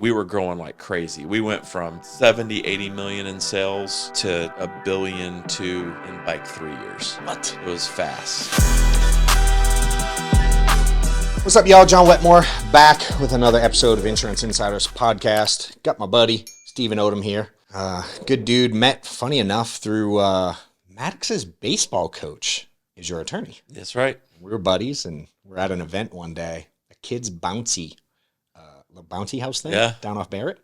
we were growing like crazy. We went from 70, 80 million in sales to $1.2 billion in like 3 years. What? It was fast. What's up, y'all? John Wetmore back with another episode of Insurance Insiders Podcast. Got my buddy, Stephen Odom here. Good dude. Met, funny enough, through Maddox's baseball coach is your attorney. That's right. We were buddies, and we're at an event one day, a kid's bouncy house thing down off Barrett.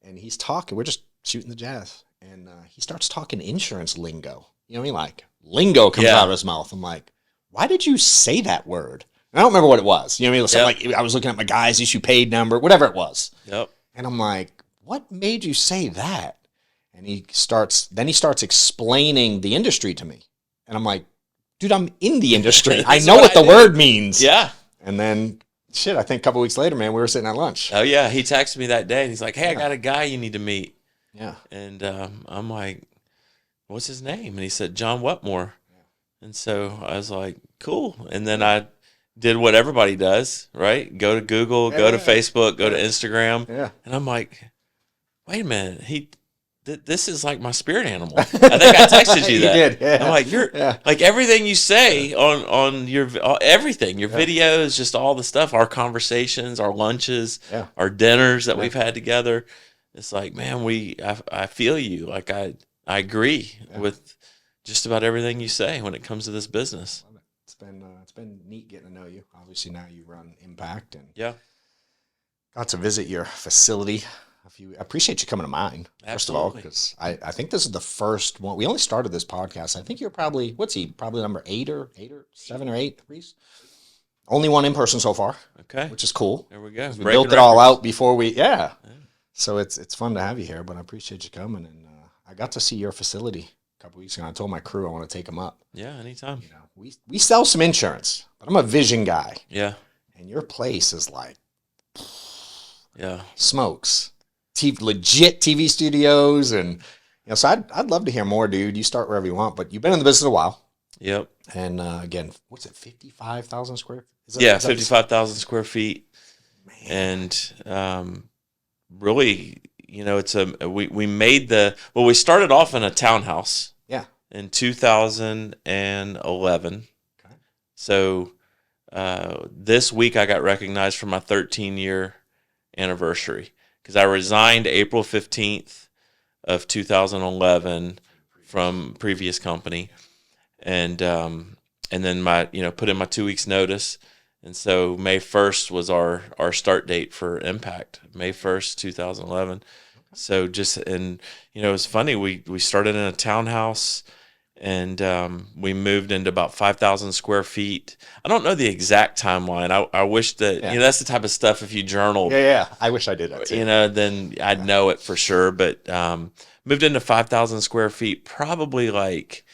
And he's talking. We're just shooting the jazz. And he starts talking insurance lingo. You know what I mean? Like, lingo comes out of his mouth. I'm like, why did you say that word? And I don't remember what it was. You know what I mean? Like, I was looking at my guy's issue paid number, whatever it was. Yep. And I'm like, what made you say that? And he starts explaining the industry to me. And I'm like, dude, I'm in the industry. I know what the word means. Yeah. And then, I think a couple weeks later, man, we were sitting at lunch. Oh, yeah. He texted me that day, and he's like, hey, I got a guy you need to meet. Yeah. And I'm like, what's his name? And he said, John Wetmore. Yeah. And so I was like, cool. And then I did what everybody does, right? Go to Google, go to Facebook, go to Instagram. Yeah. And I'm like, wait a minute. This is like my spirit animal. I think I texted you that. You did. Yeah. I'm like, like everything you say on your everything, your videos, just all the stuff, our conversations, our lunches, our dinners that we've had together. It's like, man, I feel you. Like I agree with just about everything you say when it comes to this business. It's been neat getting to know you. Obviously now you run Impact and got to visit your facility. I appreciate you coming to mine, first of all, because I think this is the first one. We only started this podcast. I think you're probably, probably number 8 or 7 or 8, Reese? Only one in person so far. Okay. Which is cool. There we go. We built it all out before So it's fun to have you here, but I appreciate you coming. And I got to see your facility a couple weeks ago. I told my crew I want to take them up. Yeah, anytime. You know, we sell some insurance, but I'm a vision guy. Yeah. And your place is like, smokes. Legit TV studios, and so I'd love to hear more, dude. You start wherever you want, but you've been in the business a while. Yep. And again, what's it, 55,000 square? 55,000 square feet. Man. And really, it's we made we started off in a townhouse. Yeah. In 2011. Okay. So this week I got recognized for my 13-year anniversary. Because I resigned April 15th of 2011 from previous company, and then put in my 2 weeks notice, and so May 1st was our start date for Impact, May 1st, 2011. So it was funny. We started in a townhouse. And we moved into about 5,000 square feet. I don't know the exact timeline. I wish that, that's the type of stuff if you journaled. Yeah. I wish I did that too. Then I'd know it for sure. But moved into 5,000 square feet probably like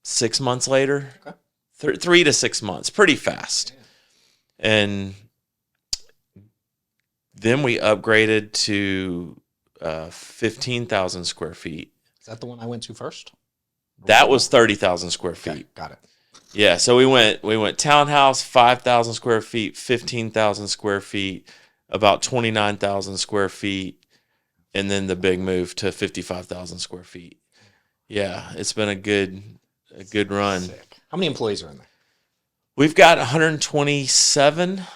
6 months later. Okay. 3 to 6 months. Pretty fast. Yeah. And then we upgraded to 15,000 square feet. Is that the one I went to first? That was 30,000 square feet. Okay, got it. Yeah, so we went townhouse, 5,000 square feet, 15,000 square feet, about 29,000 square feet, and then the big move to 55,000 square feet. Yeah, it's been a good run. Sick. How many employees are in there? We've got 127, I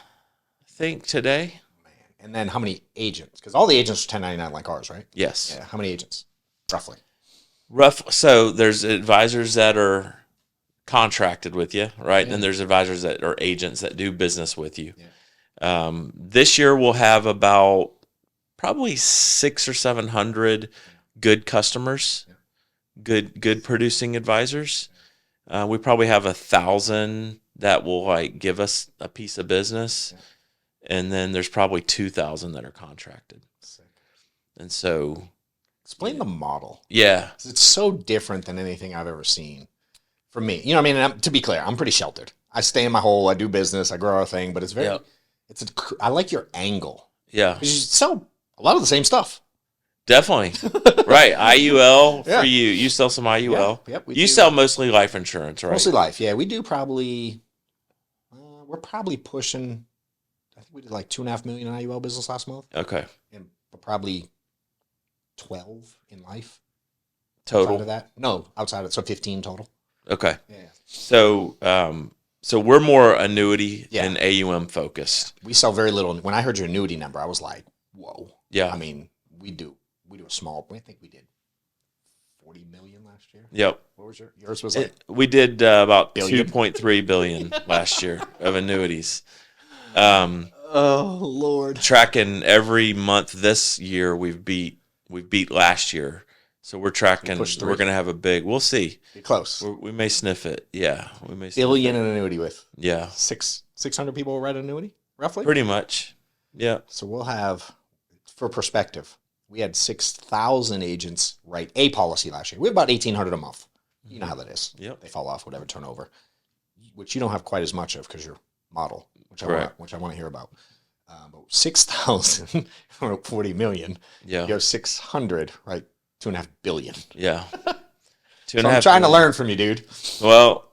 think, today. Man. And then how many agents? Because all the agents are 1099 like ours, right? Yes. Yeah. How many agents, roughly? So there's advisors that are contracted with you, right? Yeah. And there's advisors that are agents that do business with you. Yeah. This year we'll have about probably 600 or 700 good customers, good producing advisors. We probably have 1,000 that will give us a piece of business, and then there's probably 2,000 that are contracted. Sick. And so. Explain the model. Yeah. It's so different than anything I've ever seen. For me, you know what I mean? And to be clear, I'm pretty sheltered. I stay in my hole. I do business. I grow our thing, but it's very, I like your angle. Yeah. Because you sell a lot of the same stuff. Definitely. Right. IUL for you. You sell some IUL. Yep. You sell mostly life insurance, right? Mostly life. Yeah. We do probably, we're probably pushing I think we did like 2.5 million in IUL business last month. Okay. And probably 12 in life. Total? Outside of that? No, outside of so 15 total. Okay. Yeah. So, so we're more annuity and AUM focused. We sell very little. When I heard your annuity number, I was like, whoa. Yeah. I mean, we do a small, I think we did 40 million last year. Yep. What was yours was like? We did about 2.3 billion last year of annuities. Oh Lord. Tracking every month this year we've beat last year. So we're tracking, we're going to have a big, we'll see. You're close. We may sniff it. Yeah. We may sniff billion it. in annuity with. Yeah. 600 people will write an annuity, roughly? Pretty much. Yeah. So we'll have, for perspective, we had 6,000 agents write a policy last year. We have about 1,800 a month. You know how that is. Yep. They fall off, whatever turnover, which you don't have quite as much of because you're model, which I want to hear about. But 6,000 or 40 million. Yeah. You have 600, right? 2.5 billion. Yeah. So I'm trying to learn from you, dude. Well,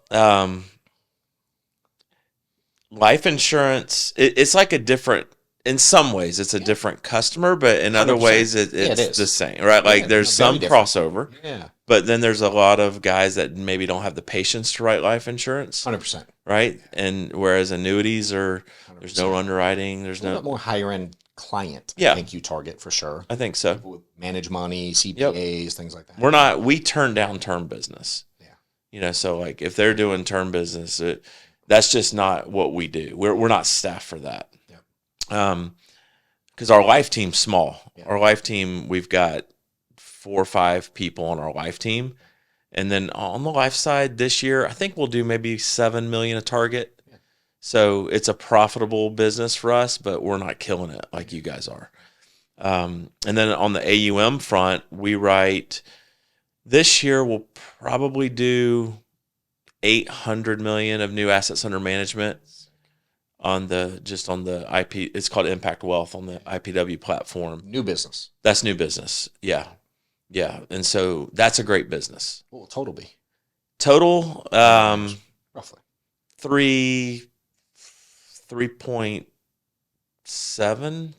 life insurance, it's like a different, in some ways it's a different customer, but in other 100%. ways it's the same, right? Like there's some crossover. Yeah. But then there's a lot of guys that maybe don't have the patience to write life insurance. 100%. Right? And whereas annuities are, there's no underwriting, there's a little bit more higher end client. Yeah. I think you target for sure. I think so. People with manage money, CPAs, things like that. We turn down term business. Yeah. You know, so like if they're doing term business, that's just not what we do. We're not staffed for that. Yeah. Because our life team's small. Yeah. Our life team, we've got 4 or 5 people on our life team. And then on the life side this year, I think we'll do maybe 7 million a target. Yeah. So it's a profitable business for us, but we're not killing it like you guys are. And then on the AUM front, we write this year we'll probably do 800 million of new assets under management on the IP. It's called Impact Wealth on the IPW platform. New business. That's new business. Yeah. Yeah. And so that's a great business. What will total be? Total, roughly 3.6,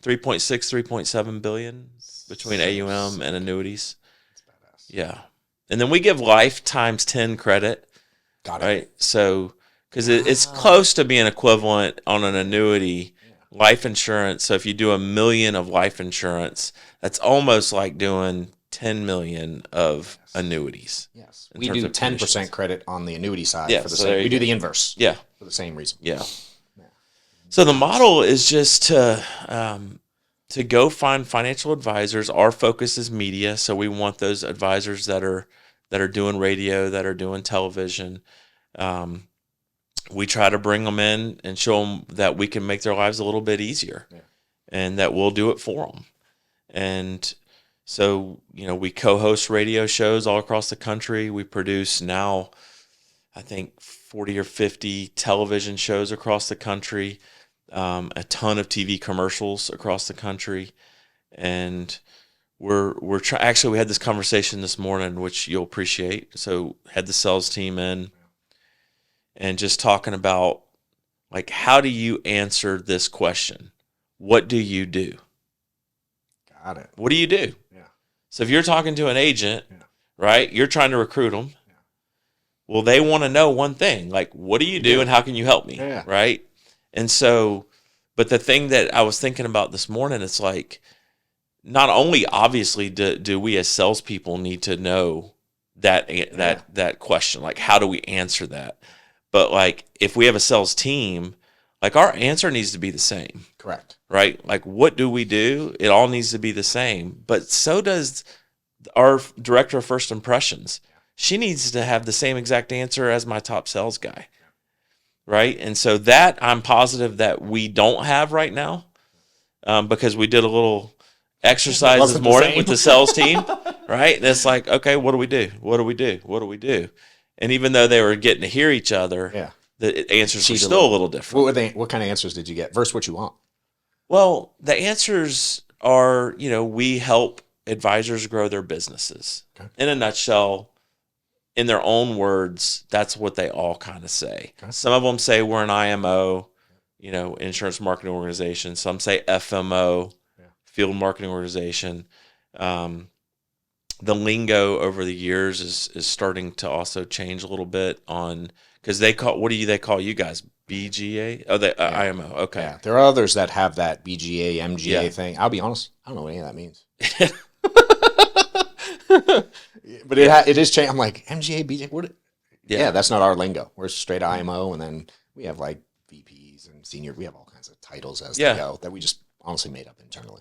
3.7 billion between AUM and annuities. That's badass. Yeah. And then we give life times 10 credit. Got it. Right. So, because it's close to being equivalent on an annuity, life insurance. So if you do $1 million of life insurance, that's almost like doing 10 million of annuities. Yes. We do 10% credit on the annuity side for the same. We do the inverse. Yeah. For the same reason. Yeah. So the model is just to go find financial advisors. Our focus is media, so we want those advisors that are doing radio, that are doing television. We try to bring them in and show them that we can make their lives a little bit easier, and that we'll do it for them. And so, you know, we co-host radio shows all across the country. We produce now, I think, 40 or 50 television shows across the country. A ton of TV commercials across the country, and actually we had this conversation this morning, which you'll appreciate. So had the sales team in, and just talking about like, how do you answer this question? What do you do? Got it. What do you do? Yeah. So if you're talking to an agent, right, you're trying to recruit them. Yeah. Well, they want to know one thing, like, what do you do and how can you help me? Yeah. Right. And so, but the thing that I was thinking about this morning, it's like, not only obviously do we as salespeople need to know that question, like how do we answer that? But like if we have a sales team, like our answer needs to be the same. Correct. Right? Like what do we do? It all needs to be the same. But so does our director of first impressions. She needs to have the same exact answer as my top sales guy. Right? And so that I'm positive that we don't have right now, because we did a little exercise this morning with the sales team, right? And it's like, okay, what do we do? What do we do? What do we do? And even though they were getting to hear each other, the answers were still a little different. What kind of answers did you get versus what you want? Well, the answers are, you know, we help advisors grow their businesses. Okay. In a nutshell, in their own words, that's what they all kind of say. Okay. Some of them say we're an IMO. insurance marketing organization. Some say FMO, field marketing organization. The lingo over the years is starting to also change a little bit because what do they call you guys? BGA? Oh, IMO. Okay. Yeah. There are others that have that BGA, MGA thing. I'll be honest, I don't know what any of that means. But it is changing. I'm like, MGA, BGA, what? Yeah, that's not our lingo. We're straight IMO, and then we have like VPs and senior. We have all kinds of titles as they go that we just honestly made up internally.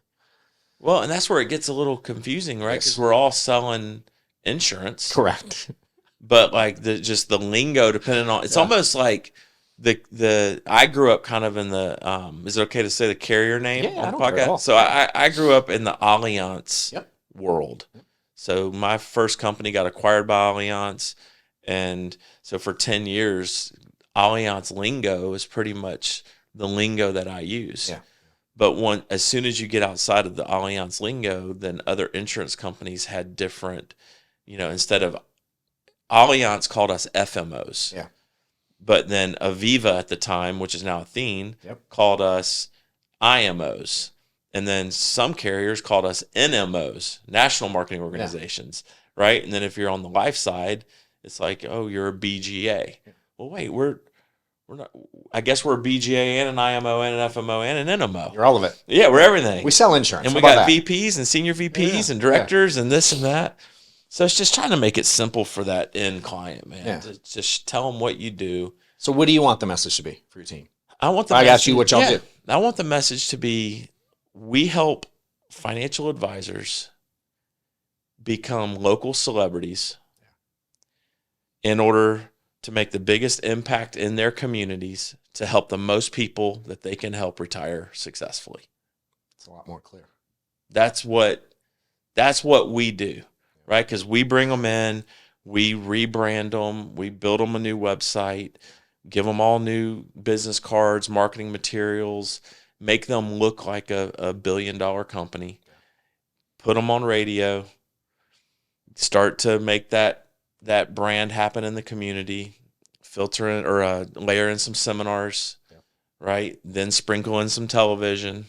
Well, and that's where it gets a little confusing, right? Because we're all selling insurance. Correct. But like just the lingo, depending on, it's almost like I grew up kind of in the, is it okay to say the carrier name on the podcast? So I grew up in the Allianz world. Yep. So my first company got acquired by Allianz. And so for 10 years, Allianz lingo is pretty much the lingo that I use. Yeah. But as soon as you get outside of the Allianz lingo, then other insurance companies had different, instead of Allianz called us FMOs. Yeah. But then Aviva at the time, which is now Athene, called us IMOs. And then some carriers called us NMOs, National Marketing Organizations, right? And then if you're on the life side, it's like, oh, you're a BGA. Yeah. Well, wait, we're not. I guess we're a BGA and an IMO and an FMO and an NMO. You're all of it. Yeah, we're everything. We sell insurance. And we got VPs and senior VPs and directors and this and that. So it's just trying to make it simple for that end client, man. Yeah. To just tell them what you do. So what do you want the message to be for your team? I asked you what y'all do. I want the message to be, we help financial advisors become local celebrities in order to make the biggest impact in their communities to help the most people that they can help retire successfully. It's a lot more clear. That's what we do, right? Because we bring them in, we rebrand them, we build them a new website, give them all new business cards, marketing materials, make them look like a $1 billion company, put them on radio, start to make that brand happen in the community, filter in or layer in some seminars, right? Then sprinkle in some television.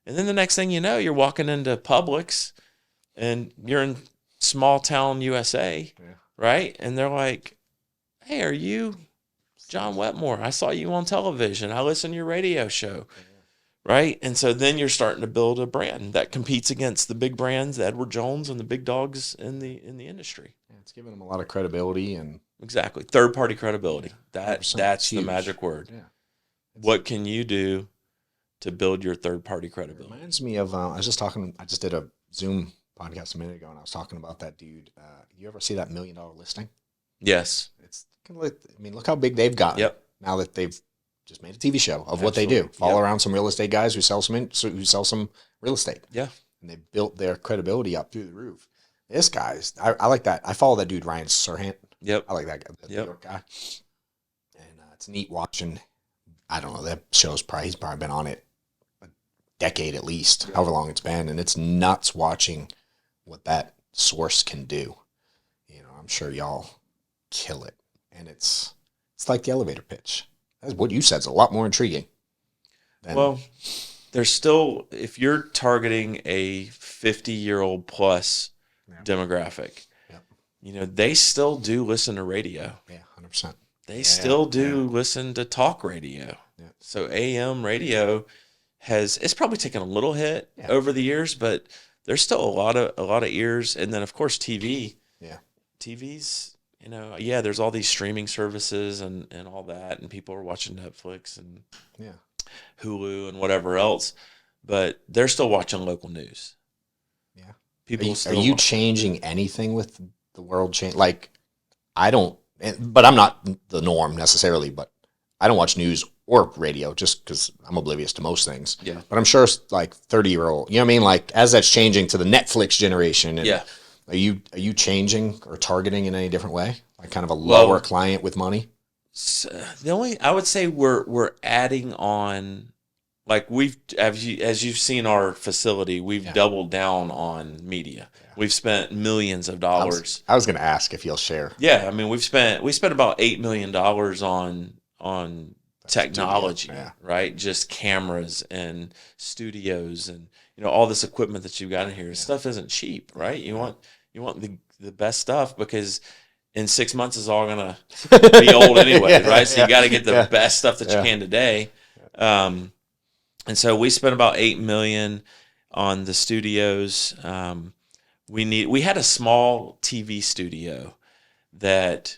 And then the next thing you know, you're walking into Publix and you're in small town USA, right? And they're like, hey, are you John Wetmore? I saw you on television. I listened to your radio show, right? And so then you're starting to build a brand that competes against the big brands, the Edward Jones and the big dogs in the industry. It's giving them a lot of credibility and exactly third-party credibility. That's the magic word. Yeah. What can you do to build your third-party credibility? It reminds me of I just did a Zoom podcast a minute ago, and I was talking about that dude. You ever see that $1 Million Listing? Yes. It's look how big they've gotten. Yep. Now that they've just made a TV show of what they do. Follow around some real estate guys who sell some real estate. Yeah. And they built their credibility up through the roof. This guy's, I like that. I follow that dude, Ryan Serhant. Yep. I like that guy, the New York guy. And it's neat watching, I don't know, that show's he's probably been on it a decade at least, however long it's been. And it's nuts watching what that source can do. I'm sure y'all kill it. And it's like the elevator pitch. That's what you said is a lot more intriguing. Well, there's still, if you're targeting a 50-year-old plus demographic, they still do listen to radio. Yeah, 100%. They still do listen to talk radio. Yeah. So AM radio it's probably taken a little hit over the years, but there's still a lot of ears. And then of course TV. Yeah. TV's, there's all these streaming services and all that, and people are watching Netflix and Hulu and whatever else, but they're still watching local news. Yeah. Are you changing anything with the world change? Like, I don't, but I'm not the norm necessarily, but I don't watch news or radio just because I'm oblivious to most things. Yeah. But I'm sure like 30-year-old, you know what I mean? Like as that's changing to the Netflix generation. And Are you changing or targeting in any different way? Like kind of a lower client with money? I would say we're adding on, like as you've seen our facility, we've doubled down on media. Yeah. We've spent millions of dollars. I was going to ask if you'll share. Yeah, I mean we spent about $8 million on technology, right? Just cameras and studios and, you know, all this equipment that you've got in here. Stuff isn't cheap, right? You want the best stuff, because in 6 months is all gonna be old anyway, right? So you got to get the best stuff that you can today. And so we spent about $8 million on the studios. We had a small TV studio that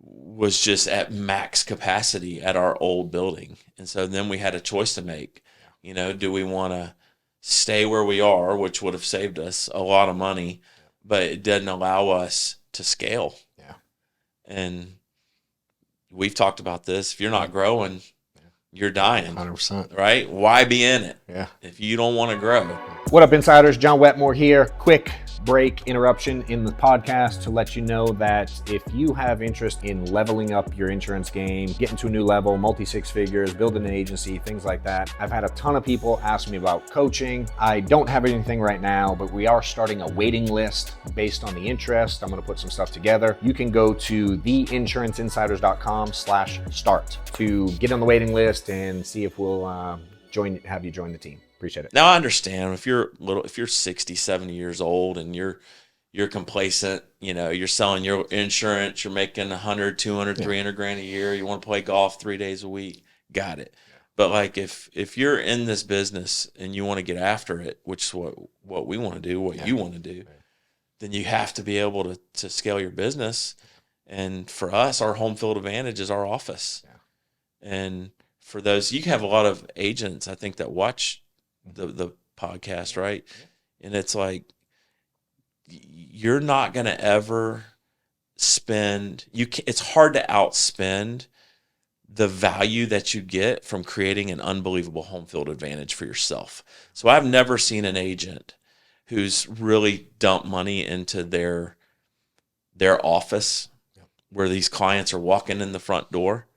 was just at max capacity at our old building. And so then we had a choice to make. You know, do we want to stay where we are, which would have saved us a lot of money, but it didn't allow us to scale. Yeah. And we've talked about this. If you're not growing, you're dying. 100%. Right? Why be in it? Yeah. If you don't want to grow. What up, insiders? John Wetmore here. Quick break interruption in the podcast to let you know that if you have interest in leveling up your insurance game, getting to a new level, multi-six figures, building an agency, things like that, I've had a ton of people ask me about coaching. I don't have anything right now, but we are starting a waiting list based on the interest. I'm going to put some stuff together. You can go to theinsurancinsiders.com/start to get on the waiting list and see if we'll have you join the team. Appreciate it. Now I understand if you're 60, 70 years old and you're complacent, you know, you're selling your insurance, you're making 100, 200, 300 grand a year, you want to play golf 3 days a week, got it. But like if you're in this business and you want to get after it, which is what we want to do, what you want to do, then you have to be able to scale your business. And for us, our home field advantage is our office. And for those, you have a lot of agents, I think, that watch the podcast, right? And it's like, you're not going to ever spend, it's hard to outspend the value that you get from creating an unbelievable home field advantage for yourself. So I've never seen an agent who's really dumped money into their office where these clients are walking in the front door.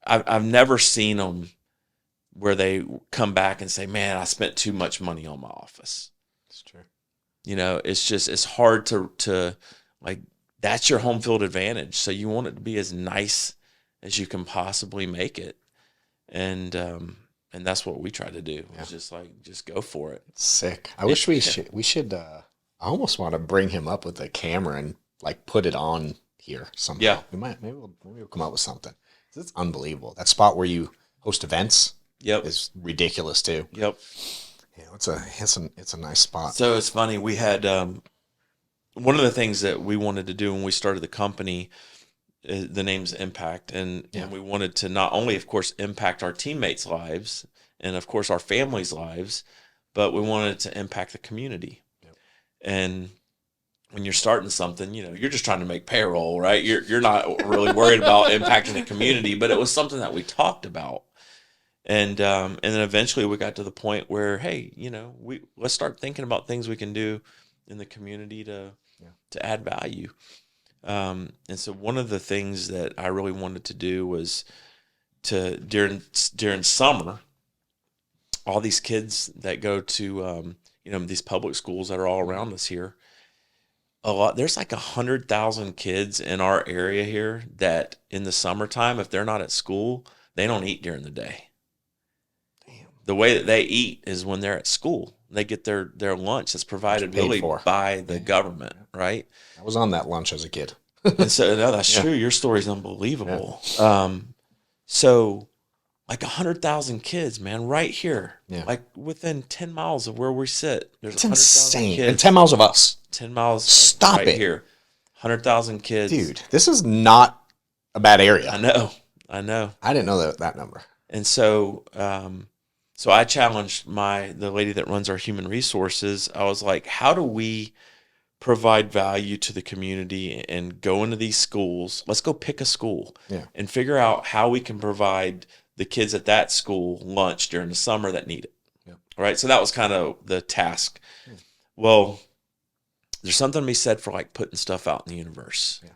I've never seen them where they come back and say, man, I spent too much money on my office. That's true. You know, it's hard to like, that's your home field advantage. So you want it to be as nice as you can possibly make it. And that's what we try to do. It's just like, just go for it. Sick. I wish we should, I almost want to bring him up with a camera and like put it on here somehow. Yeah. Maybe we'll come up with something. It's unbelievable. That spot where you host events is ridiculous too. Yep. Yeah, it's a nice spot. So it's funny. We had one of the things that we wanted to do when we started the company, the name's Impact, and we wanted to not only, of course, impact our teammates' lives and, of course, our families' lives, but we wanted to impact the community. Yep. And when you're starting something, you know, you're just trying to make payroll, right? You're not really worried about impacting the community, but it was something that we talked about. And then eventually we got to the point where, hey, you know, let's start thinking about things we can do in the community to add value. And so one of the things that I really wanted to do was during summer, all these kids that go to these public schools that are all around us here, there's like 100,000 kids in our area here that in the summertime, if they're not at school, they don't eat during the day. Damn. The way that they eat is when they're at school. They get their lunch that's provided really by the government, right? I was on that lunch as a kid. And so that's true. Your story's unbelievable. Yeah. So like 100,000 kids, man, right here, like within 10 miles of where we sit. There's 100,000 kids. And 10 miles of us. 10 miles. Stop right it. Here. 100,000 kids. Dude, this is not a bad area. I know. I didn't know that number. And so, so I challenged the lady that runs our human resources. I was like, how do we provide value to the community and go into these schools? Let's go pick a school and figure out how we can provide the kids at that school lunch during the summer that need it. Yeah. Right. So that was kind of the task. Yeah. Well, there's something to be said for like putting stuff out in the universe. Yeah.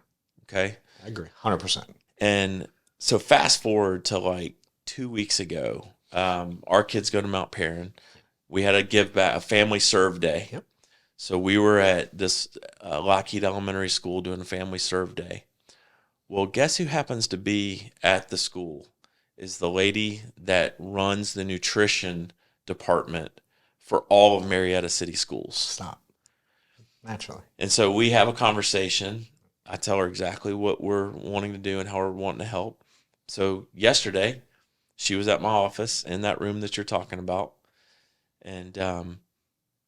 Okay. I agree. 100%. And so fast forward to like 2 weeks ago, our kids go to Mount Perrin. We had a family serve day. Yep. So we were at this Lockheed Elementary School doing a family serve day. Well, guess who happens to be at the school is the lady that runs the nutrition department for all of Marietta City Schools. Stop. Naturally. And so we have a conversation. I tell her exactly what we're wanting to do and how we're wanting to help. So yesterday, she was at my office in that room that you're talking about, and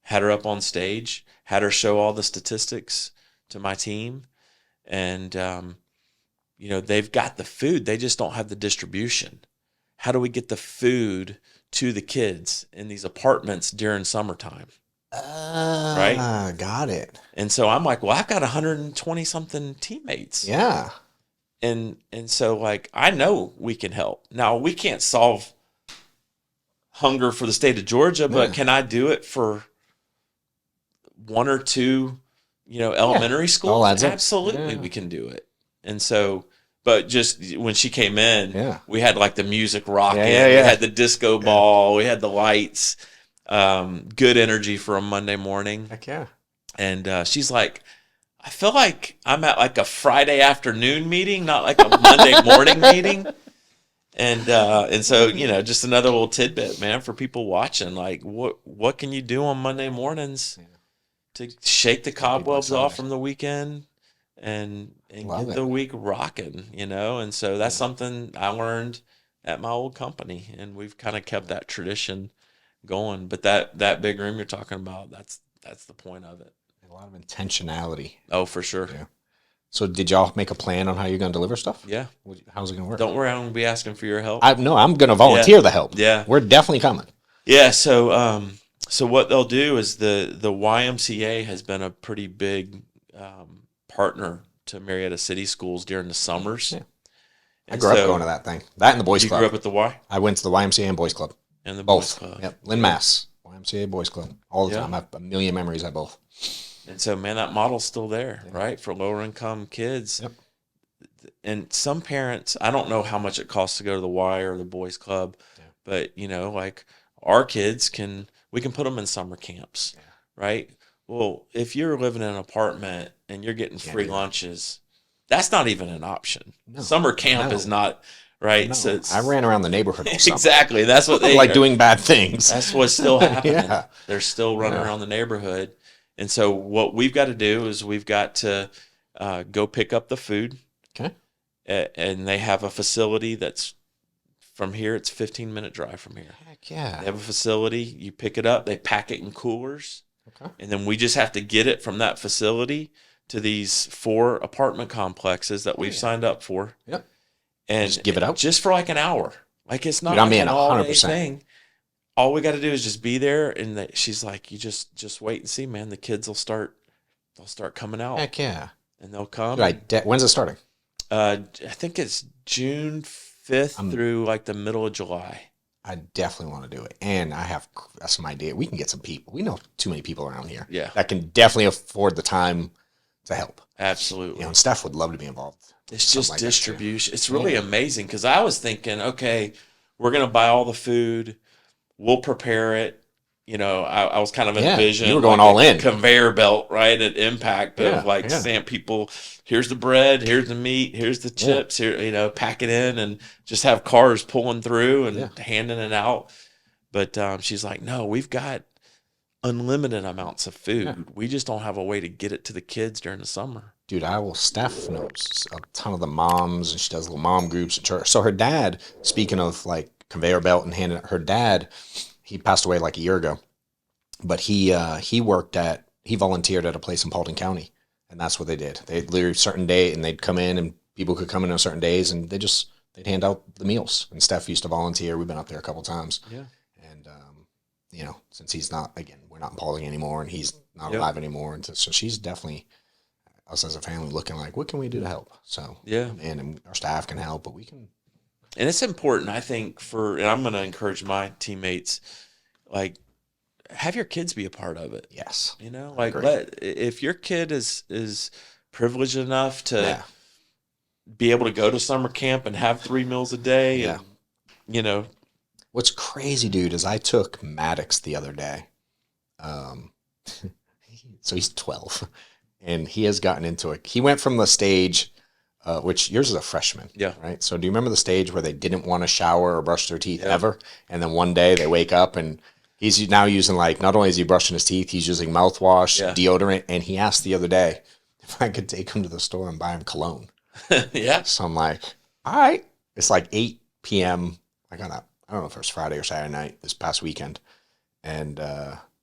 had her up on stage, had her show all the statistics to my team. And, they've got the food. They just don't have the distribution. How do we get the food to the kids in these apartments during summertime? Right? Got it. And so I'm like, well, I've got 120 something teammates. Yeah. And so like, I know we can help. Now we can't solve hunger for the state of Georgia, but can I do it for one or two, elementary schools? Absolutely. We can do it. And so, but just when she came in, we had like the music rocking, we had the disco ball, we had the lights, good energy for a Monday morning. Heck yeah. And she's like, I feel like I'm at like a Friday afternoon meeting, not like a Monday morning meeting. And so, just another little tidbit, man, for people watching, like what can you do on Monday mornings to shake the cobwebs off from the weekend and get the week rocking, and so that's something I learned at my old company, and we've kind of kept that tradition going. But that big room you're talking about, that's the point of it. A lot of intentionality. Oh, for sure. Yeah. So did y'all make a plan on how you're going to deliver stuff? Yeah. How's it going to work? Don't worry, I'm going to be asking for your help. I'm going to volunteer the help. Yeah. We're definitely coming. Yeah. So what they'll do is the YMCA has been a pretty big partner to Marietta City Schools during the summers. Yeah. I grew up going to that thing. That and the Boys Club. You grew up at the Y? I went to the YMCA and Boys Club. And the both. Boys Club. Yep. Lynn, Mass. YMCA, Boys Club. All the time. I have a million memories at both. And so, man, that model's still there, right? For lower income kids. Yep. And some parents, I don't know how much it costs to go to the Y or the Boys Club, but, like our kids we can put them in summer camps, right? Well, if you're living in an apartment and you're getting free lunches, that's not even an option. No. Summer camp is not, right? No. So I ran around the neighborhood all summer. Exactly. That's what they like doing bad things. That's what's still happening. They're still running around the neighborhood. And so what we've got to do is we've got to go pick up the food. Okay. And they have a facility that's from here. It's a 15-minute drive from here. Heck yeah. They have a facility. You pick it up. They pack it in coolers. Okay. And then we just have to get it from that facility to these 4 apartment complexes that we've signed up for. Yep. And just give it out. Just for like an hour. Like it's not an all-day 100%. thing. All we got to do is just be there. And she's like, you just wait and see, man. The kids will start coming out. Heck yeah. And they'll come. When's it starting? I think it's June 5th through like the middle of July. I definitely want to do it. And I have some idea. We can get some people. We know too many people around here that can definitely afford the time to help. Absolutely. And Steph would love to be involved. It's just like distribution. It's really amazing because I was thinking, okay, we're going to buy all the food. We'll prepare it. I was kind of envisioning you were going all in. Conveyor belt, right? At Impact of saying people, here's the bread, here's the meat, here's the chips, here, pack it in and just have cars pulling through and handing it out. But she's like, no, we've got unlimited amounts of food. Yeah. We just don't have a way to get it to the kids during the summer. Dude, Steph knows a ton of the moms, and she does little mom groups at church. So her dad, speaking of like conveyor belt and handing it, her dad, he passed away like a year ago, but he volunteered at a place in Paulding County, and that's what they did. They'd literally a certain day, and they'd come in, and people could come in on certain days, and they'd hand out the meals. And Steph used to volunteer. We've been up there a couple times. Yeah. And since he's not, again, we're not in Paulding anymore, and he's not alive anymore, and so she's definitely us as a family looking like, what can we do to help? So and our staff can help, but we can. And it's important, I think, and I'm going to encourage my teammates, like, have your kids be a part of it. Yes. If your kid is privileged enough to be able to go to summer camp and have 3 meals a day, and, What's crazy, dude, is I took Maddox the other day. So he's 12, and he has gotten into it. He went from the stage which yours is a freshman. Yeah. Right. So do you remember the stage where they didn't want to shower or brush their teeth ever? And then one day they wake up and he's now using like, not only is he brushing his teeth, he's using mouthwash, deodorant. And he asked the other day if I could take him to the store and buy him cologne. Yeah. So I'm like, all right. It's like 8 p.m. I don't know if it was Friday or Saturday night this past weekend. And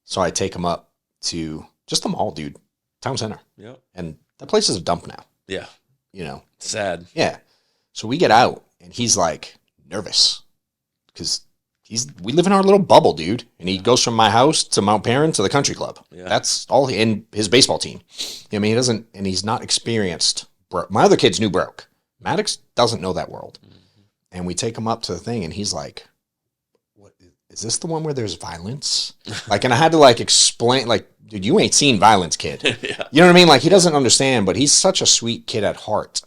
so I take him up to just the mall, dude, town center. Yeah. And that place is a dump now. Yeah. You know. Sad. Yeah. So we get out and he's like nervous because we live in our little bubble, dude. And he goes from my house to Mount Perrin to the country club. Yeah. That's all in his baseball team. I mean, he doesn't, and he's not experienced. My other kids knew broke. Maddox doesn't know that world. Mm-hmm. And we take him up to the thing and he's like, "What is this the one where there's violence?" Like, and I had to like explain, like, dude, you ain't seen violence, kid. Yeah. You know what I mean? Like, he doesn't understand, but he's such a sweet kid at heart.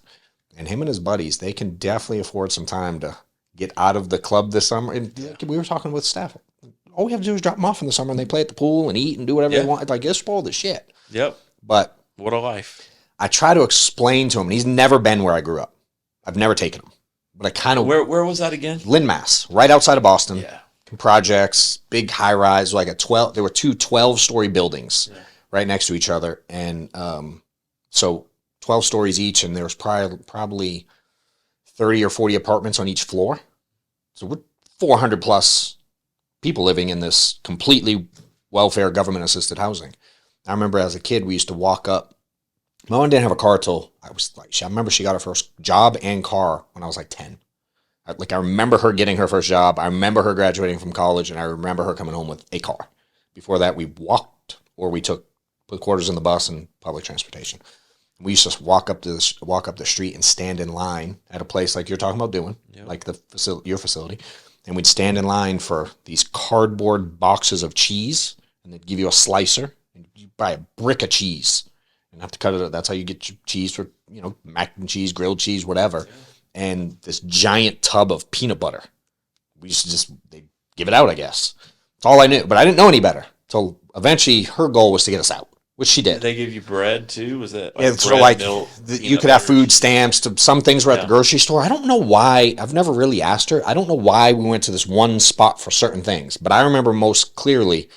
And him and his buddies, they can definitely afford some time to get out of the club this summer. And we were talking with staff. All we have to do is drop them off in the summer and they play at the pool and eat and do whatever they want. It's like, it's spoiled as shit. Yep. But what a life. I try to explain to him, and he's never been where I grew up. I've never taken him. But I kind of... Where was that again? Lynn, Mass, right outside of Boston. Yeah. Projects, big high rise, like there were two 12-story buildings right next to each other. And so 12 stories each, and there was probably 30 or 40 apartments on each floor. So we're 400 plus people living in this completely welfare government assisted housing. I remember as a kid, we used to walk up. My mom didn't have a car till I was like, I remember she got her first job and car when I was like 10. I remember her getting her first job. I remember her graduating from college, and I remember her coming home with a car. Before that, we walked, or we put quarters in the bus and public transportation. We used to walk up the street and stand in line at a place like you're talking about doing, like your facility, and we'd stand in line for these cardboard boxes of cheese, and they'd give you a slicer, and you buy a brick of cheese, and have to cut it. That's how you get your cheese for mac and cheese, grilled cheese, whatever. Yeah. And this giant tub of peanut butter. We used to they give it out, I guess. That's all I knew. But I didn't know any better. So eventually her goal was to get us out, which she did. Did they give you bread too? Was it you could have food stamps. Some things were at the grocery store. I don't know why. I've never really asked her. I don't know why we went to this one spot for certain things. But I remember most clearly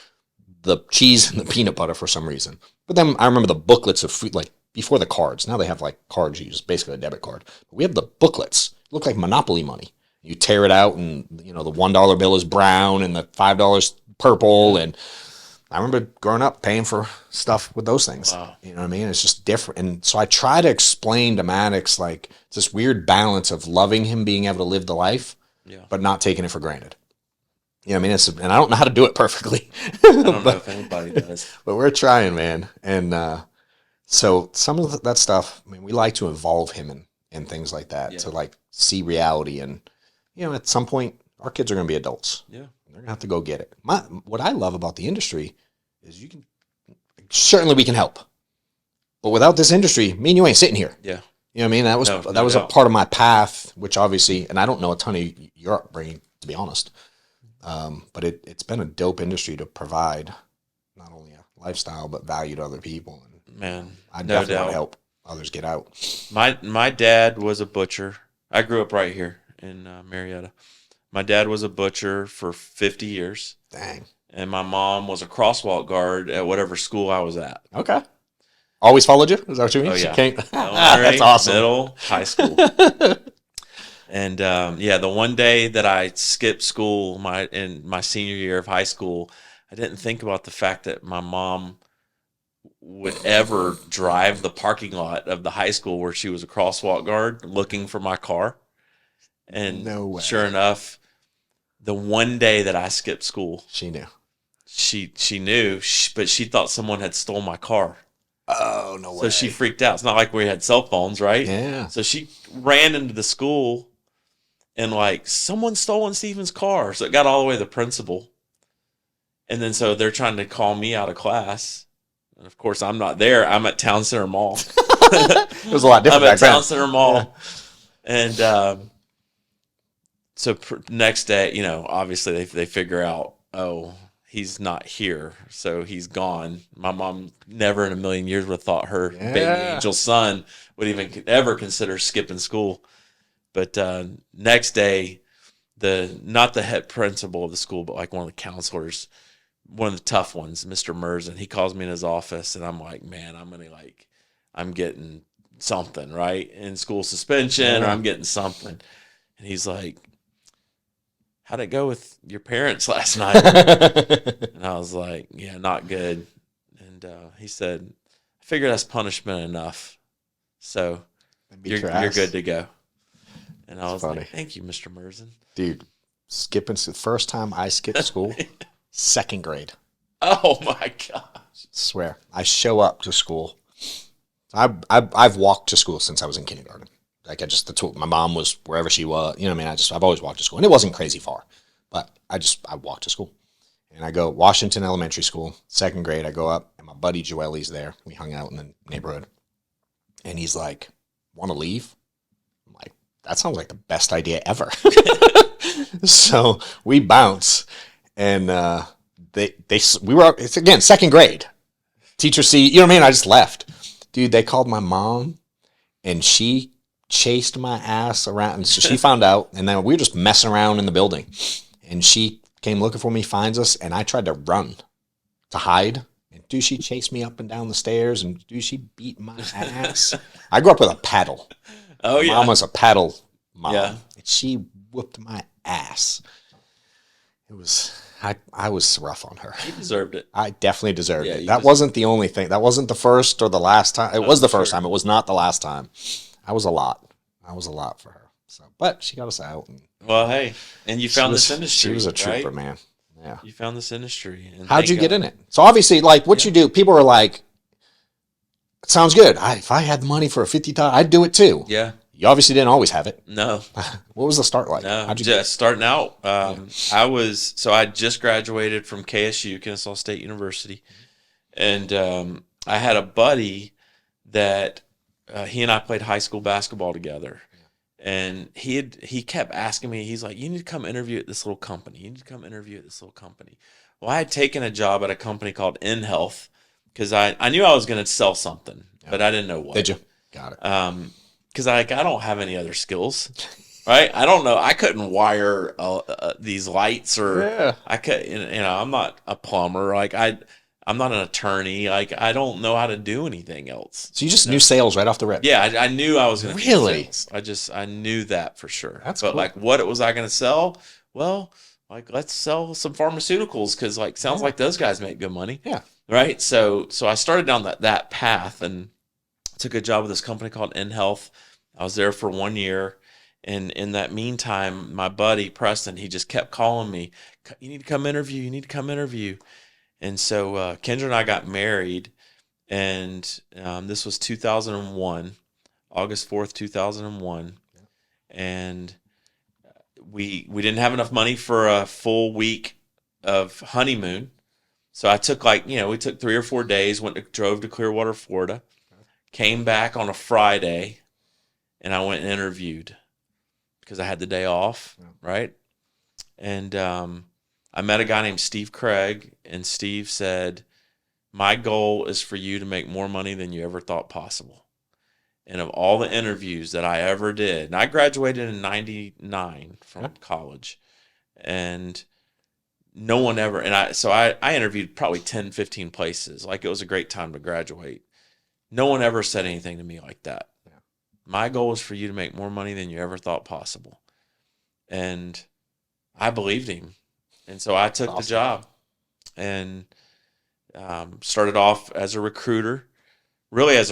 the cheese and the peanut butter for some reason. But then I remember the booklets of food, like, before the cards. Now they have like cards you use, basically a debit card. But we have the booklets. It look like Monopoly money. You tear it out and the $1 bill is brown and the $5 purple. And I remember growing up paying for stuff with those things. Wow. You know what I mean? It's just different. And so I try to explain to Maddox like this weird balance of loving him being able to live the life, but not taking it for granted. You know what I mean? And I don't know how to do it perfectly. I don't know if anybody does. But we're trying, man. And so some of that stuff, I mean, we like to involve him in things like that to like see reality. And, at some point, our kids are going to be adults. Yeah. They're going to have to go get it. What I love about the industry is certainly we can help. But without this industry, me and you ain't sitting here. Yeah. You know what I mean? That was a part of my path, which obviously, and I don't know a ton of your upbringing, to be honest. But it's been a dope industry to provide not only a lifestyle, but value to other people. And man, I definitely want to help others get out. My dad was a butcher. I grew up right here in Marietta. My dad was a butcher for 50 years. Dang. And my mom was a crosswalk guard at whatever school I was at. Okay. Always followed you? Is that what you mean? Oh, yeah. That's awesome. Middle, high school. And the one day that I skipped school in my senior year of high school, I didn't think about the fact that my mom would ever drive the parking lot of the high school where she was a crosswalk guard looking for my car. And no way. Sure enough, the one day that I skipped school, she knew. She knew, but she thought someone had stolen my car. Oh, no way. So she freaked out. It's not like we had cell phones, right? Yeah. So she ran into the school and like, someone's stolen Steven's car. So it got all the way to the principal. And then so they're trying to call me out of class. And of course, I'm not there. I'm at Town Center Mall. It was a lot different. I'm at Town Center Mall. Yeah. And so next day, obviously they figure out, oh, he's not here, so he's gone. My mom never in a million years would have thought her Yeah. baby angel son would even ever consider skipping school. But next day, not the head principal of the school, but like one of the counselors, one of the tough ones, Mr. Merzen, he calls me in his office, and I'm like, man, I'm getting something, right? In school suspension, or I'm getting something. And he's like, how'd it go with your parents last night? And I was like, yeah, not good. And he said, I figure that's punishment enough. So you're good to go. And I was like, thank you, Mr. Merzen. Dude, the first time I skipped school, 2nd grade. Oh my gosh. Swear. I show up to school. I've walked to school since I was in kindergarten. Like my mom was wherever she was, you know what I mean? I've always walked to school, and it wasn't crazy far, but I walked to school. And I go Washington Elementary School, 2nd grade. I go up, and my buddy Joelle's there. We hung out in the neighborhood, and he's like, "Want to leave?" I'm like, "That sounds like the best idea ever." So we bounce, and it's again 2nd grade. Teacher see, you know what I mean? I just left. Dude, they called my mom, and she chased my ass around. And so she found out, and then we were just messing around in the building. And she came looking for me, finds us, and I tried to run to hide. And dude, she chased me up and down the stairs, and dude, she beat my ass. I grew up with a paddle. Oh, yeah. Mom was a paddle mom. Yeah. And she whooped my ass. It was... I was rough on her. You deserved it. I definitely deserved it. That wasn't the only thing. That wasn't the first or the last time. It was the first time. It was not the last time. I was a lot for her. So, but she got us out. Well, hey, and you found this industry. She was a trooper, right? Man. Yeah. You found this industry. And how'd you get in it? So obviously, like what you do, people are like, it sounds good. If I had the money for a $50, I'd do it too. Yeah. You obviously didn't always have it. No. What was the start like? No, how'd you just starting out. I just graduated from KSU, Kennesaw State University, and I had a buddy that he and I played high school basketball together, and he kept asking me. He's like, "You need to come interview at this little company. You need to come interview at this little company." Well, I had taken a job at a company called In Health because I knew I was going to sell something, but I didn't know what. Did you? Got it. Because I don't have any other skills, right? I don't know. I couldn't wire these lights, or I could. I'm not a plumber. Like I'm not an attorney. Like I don't know how to do anything else. So you just knew sales right off the rip. Yeah, I knew I was going to really. I knew that for sure. That's but cool. Like, what was I going to sell? Well, like let's sell some pharmaceuticals because like sounds like those guys make good money. Yeah. Right. So I started down that path and took a job with this company called In Health. I was there for 1 year, and in that meantime, my buddy Preston, he just kept calling me. You need to come interview. You need to come interview. And so Kendra and I got married, and this was 2001, August 4th, 2001, and we didn't have enough money for a full week of honeymoon, so I took we took 3 or 4 days, drove to Clearwater, Florida, came back on a Friday. And I went and interviewed because I had the day off, right? And I met a guy named Steve Craig, and Steve said, my goal is for you to make more money than you ever thought possible. And of all the interviews that I ever did, and I graduated in 99 from college, and no one ever, and I interviewed probably 10, 15 places. Like it was a great time to graduate. No one ever said anything to me like that. My goal is for you to make more money than you ever thought possible. And I believed him. And so I took the job and started off as a recruiter, as the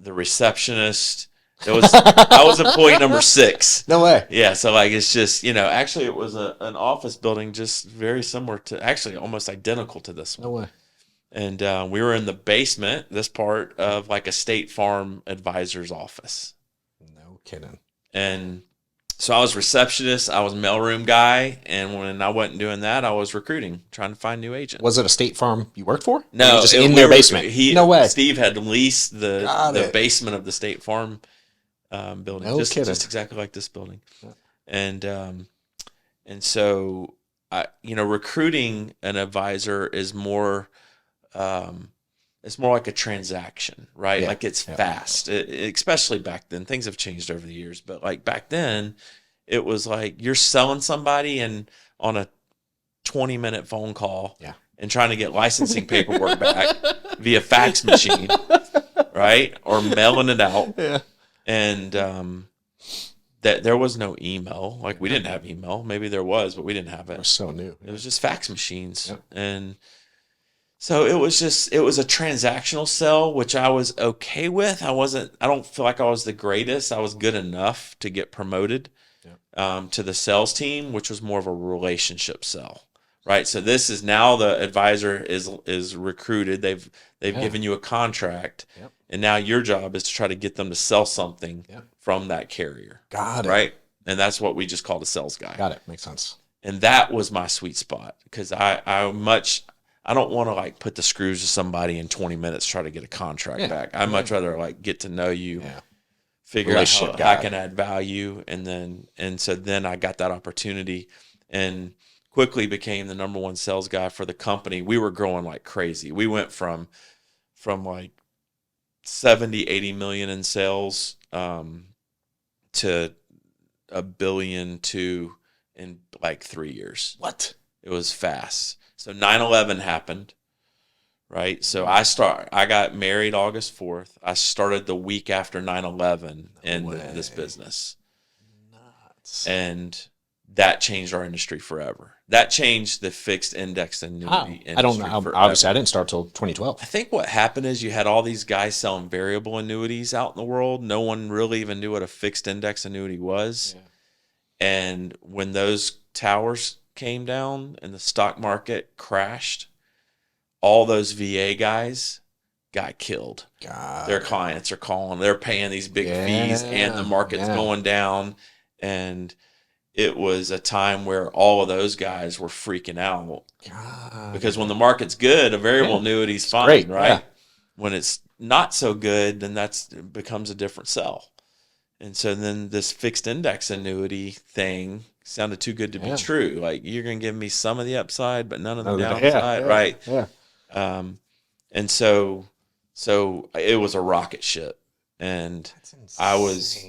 receptionist. I was employee number 6. No way. Yeah. So like, it's just, actually it was an office building, just very similar to, actually almost identical to this one. No way. And we were in the basement, this part of like a State Farm advisor's office. No kidding. And so I was receptionist, I was mailroom guy, and when I wasn't doing that, I was recruiting, trying to find new agents. Was it a State Farm you worked for? No, just in their basement. No way. Steve had leased the basement of the State Farm building. No kidding. Just exactly like this building. Yeah. And And so, recruiting an advisor is more, it's more like a transaction, right? Like it's fast, especially back then. Things have changed over the years, but like back then, it was like you're selling somebody and on a 20-minute phone call and trying to get licensing paperwork back via fax machine, right? Or mailing it out. Yeah. And that there was no email. Like we didn't have email. Maybe there was, but we didn't have it. It was so new. It was just fax machines. And so it was a transactional sell, which I was okay with. I don't feel like I was the greatest. I was good enough to get promoted to the sales team, which was more of a relationship sell. Right. So this is now the advisor is recruited. They've given you a contract. And now your job is to try to get them to sell something from that carrier. Got it. Right. And that's what we just called a sales guy. Got it. Makes sense. And that was my sweet spot because I don't want to like put the screws to somebody in 20 minutes, try to get a contract back. I'd much rather like get to know you, figure out how I can add value. And so then I got that opportunity and quickly became the number one sales guy for the company. We were growing like crazy. We went from like 70, 80 million in sales to $1 billion in like 3 years. What? It was fast. So 9/11 happened, right? So I got married August 4th. I started the week after 9/11 in this business. Nuts. And that changed our industry forever. That changed the fixed index annuity industry. I don't know. Obviously, I didn't start till 2012. I think what happened is you had all these guys selling variable annuities out in the world. No one really even knew what a fixed index annuity was. Yeah. And when those towers came down and the stock market crashed, all those VA guys got killed. Their clients are calling. They're paying these big fees and the market's going down. And it was a time where all of those guys were freaking out. Because when the market's good, a variable annuity is fine, great, right? Yeah. When it's not so good, then it becomes a different sell. And so then this fixed index annuity thing sounded too good to be true. Like you're going to give me some of the upside, but none of the downside, right? Yeah. And so it was a rocket ship, and I was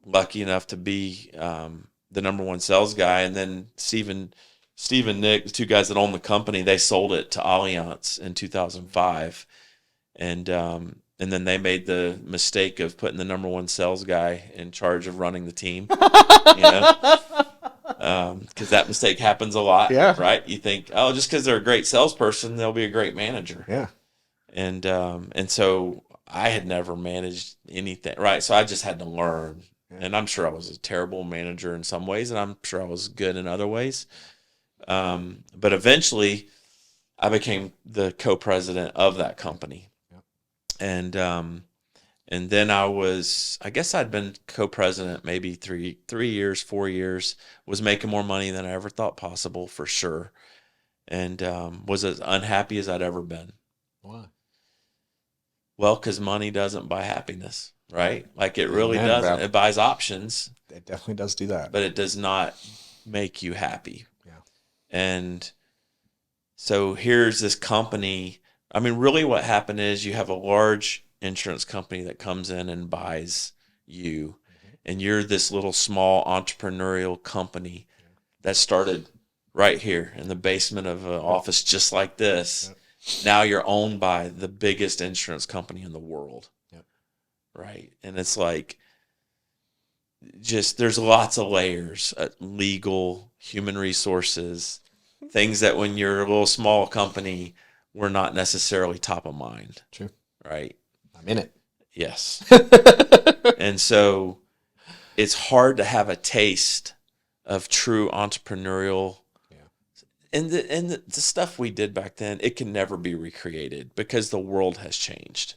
lucky enough to be the number one sales guy. And then Steve and Nick, the two guys that own the company, they sold it to Allianz in 2005. And then they made the mistake of putting the number one sales guy in charge of running the team, because that mistake happens a lot, right? You think, oh, just because they're a great salesperson, they'll be a great manager. Yeah. And so I had never managed anything, right? So I just had to learn. And I'm sure I was a terrible manager in some ways, and I'm sure I was good in other ways. But eventually, I became the co-president of that company. And then I guess I'd been co-president maybe 3 years, 4 years, was making more money than I ever thought possible for sure. And was as unhappy as I'd ever been. Why? Well, because money doesn't buy happiness, right? Like it really doesn't. It buys options. It definitely does do that. But it does not make you happy. Yeah. And so here's this company. I mean, really what happened is you have a large insurance company that comes in and buys you, and you're this little small entrepreneurial company that started right here in the basement of an office just like this. Yep. Now you're owned by the biggest insurance company in the world. Yep. Right? And it's like, just there's lots of layers, legal, human resources, things that when you're a little small company were not necessarily top of mind. True. Right? I'm in it. Yes. And so it's hard to have a taste of true entrepreneurial. And the stuff we did back then, it can never be recreated because the world has changed.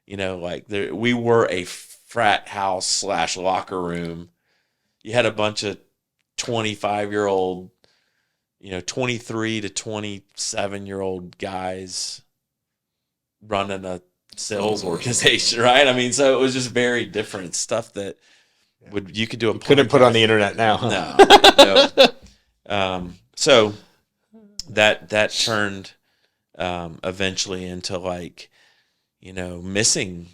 We were a frat house / locker room. You had a bunch of 25-year-old, 23 to 27-year-old guys running a sales organization, right? I mean, so it was just very different stuff that you could do. You couldn't put on the internet now, huh? No. So that turned eventually into like, missing